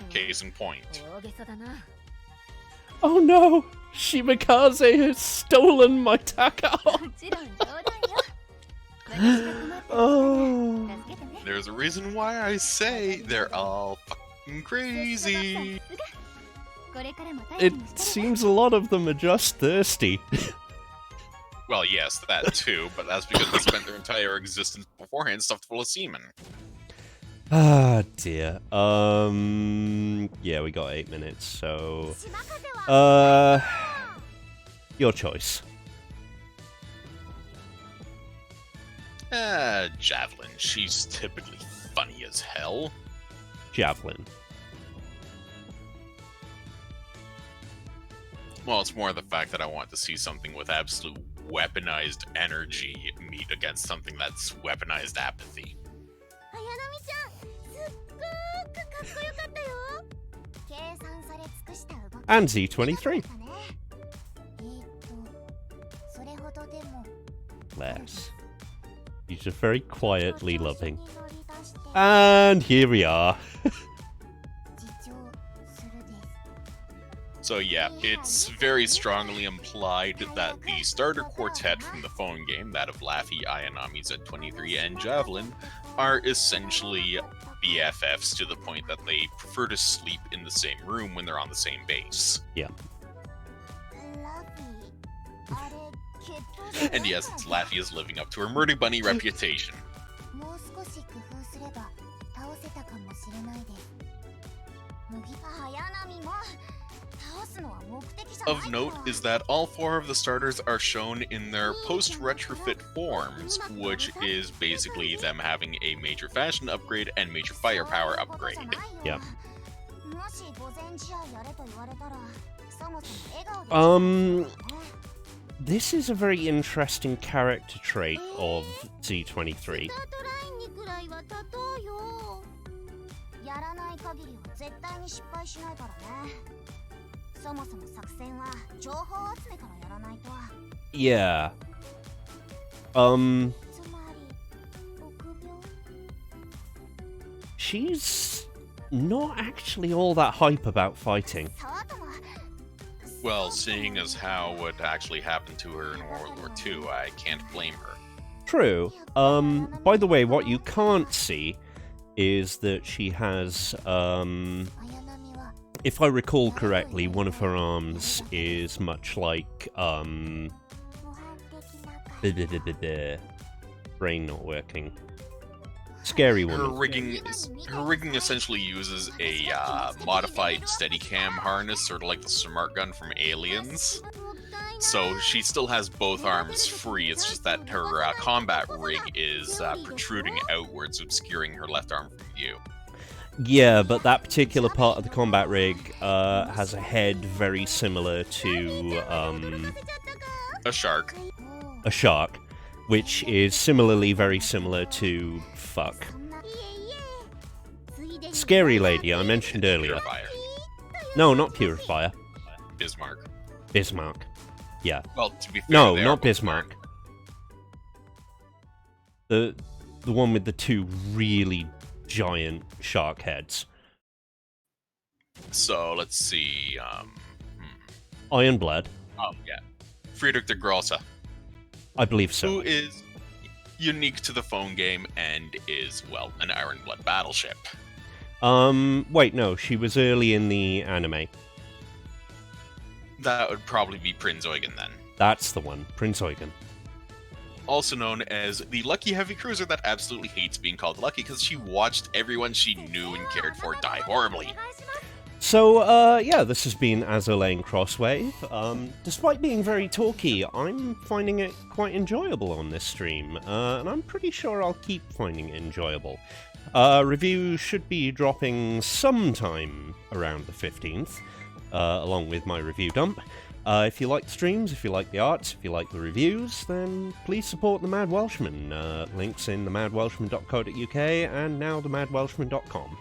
Case in point. Oh no! Shimakaze has stolen my Takao! Oh. There's a reason why I say they're all fucking crazy. It seems a lot of them are just thirsty. Well, yes, that too, but that's because they spent their entire existence beforehand stuffed full of semen. Ah, dear. Yeah, we got 8 minutes, so... Your choice. Javelin. She's typically funny as hell. Javelin. Well, it's more the fact that I want to see something with absolute weaponized energy meet against something that's weaponized apathy. And Z23. Bless. He's just very quietly loving. And here we are. So yeah, it's very strongly implied that the starter quartet from the phone game, that of Laffy, Ayanami, Z23, and Javelin, are essentially BFFs to the point that they prefer to sleep in the same room when they're on the same base. Yeah. And yes, Laffy is living up to her Murdy Bunny reputation. Of note is that all 4 of the starters are shown in their post-retrofit forms, which is basically them having a major fashion upgrade and major firepower upgrade. Yeah. This is a very interesting character trait of Z23. Yeah. She's not actually all that hype about fighting. Well, seeing as how what actually happened to her in World War II, I can't blame her. True. By the way, what you can't see is that she has, if I recall correctly, one of her arms is much like, brain not working. Scary Her one. rigging essentially uses a modified Steadicam harness, sort of like the smart gun from Aliens. So she still has both arms free. It's just that her combat rig is protruding outwards, obscuring her left arm from view. Yeah, but that particular part of the combat rig has a head very similar to A shark. a shark, which is similarly very similar to fuck. Scary lady I mentioned earlier. Purifier. No, not Purifier. Bismarck. Bismarck. Yeah. Well, to be fair, No, they are not both Bismarck. The one with the two really giant shark heads. So let's see. Ironblood. Oh yeah, Friedrich de Grosse, I believe who so. is unique to the phone game and is, well, an Ironblood battleship. Wait, no, she was early in the anime. That would probably be Prinz Eugen then. That's the one, Prince Eugen. Also known as the lucky heavy cruiser that absolutely hates being called lucky because she watched everyone she knew and cared for die horribly. So, yeah, this has been Azur laying Crosswave. Despite being very talky, I'm finding it quite enjoyable on this stream, and I'm pretty sure I'll keep finding it enjoyable. Review should be dropping sometime around the 15th, along with my review dump. If you like the streams, if you like the arts, if you like the reviews, then please support the Mad Welshman. Links in themadwelshman.co.uk and now themadwelshman.com.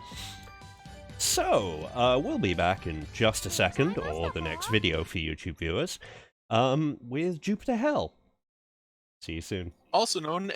So, we'll be back in just a second, or the next video for YouTube viewers, with Jupiter Hell. See you soon. Also known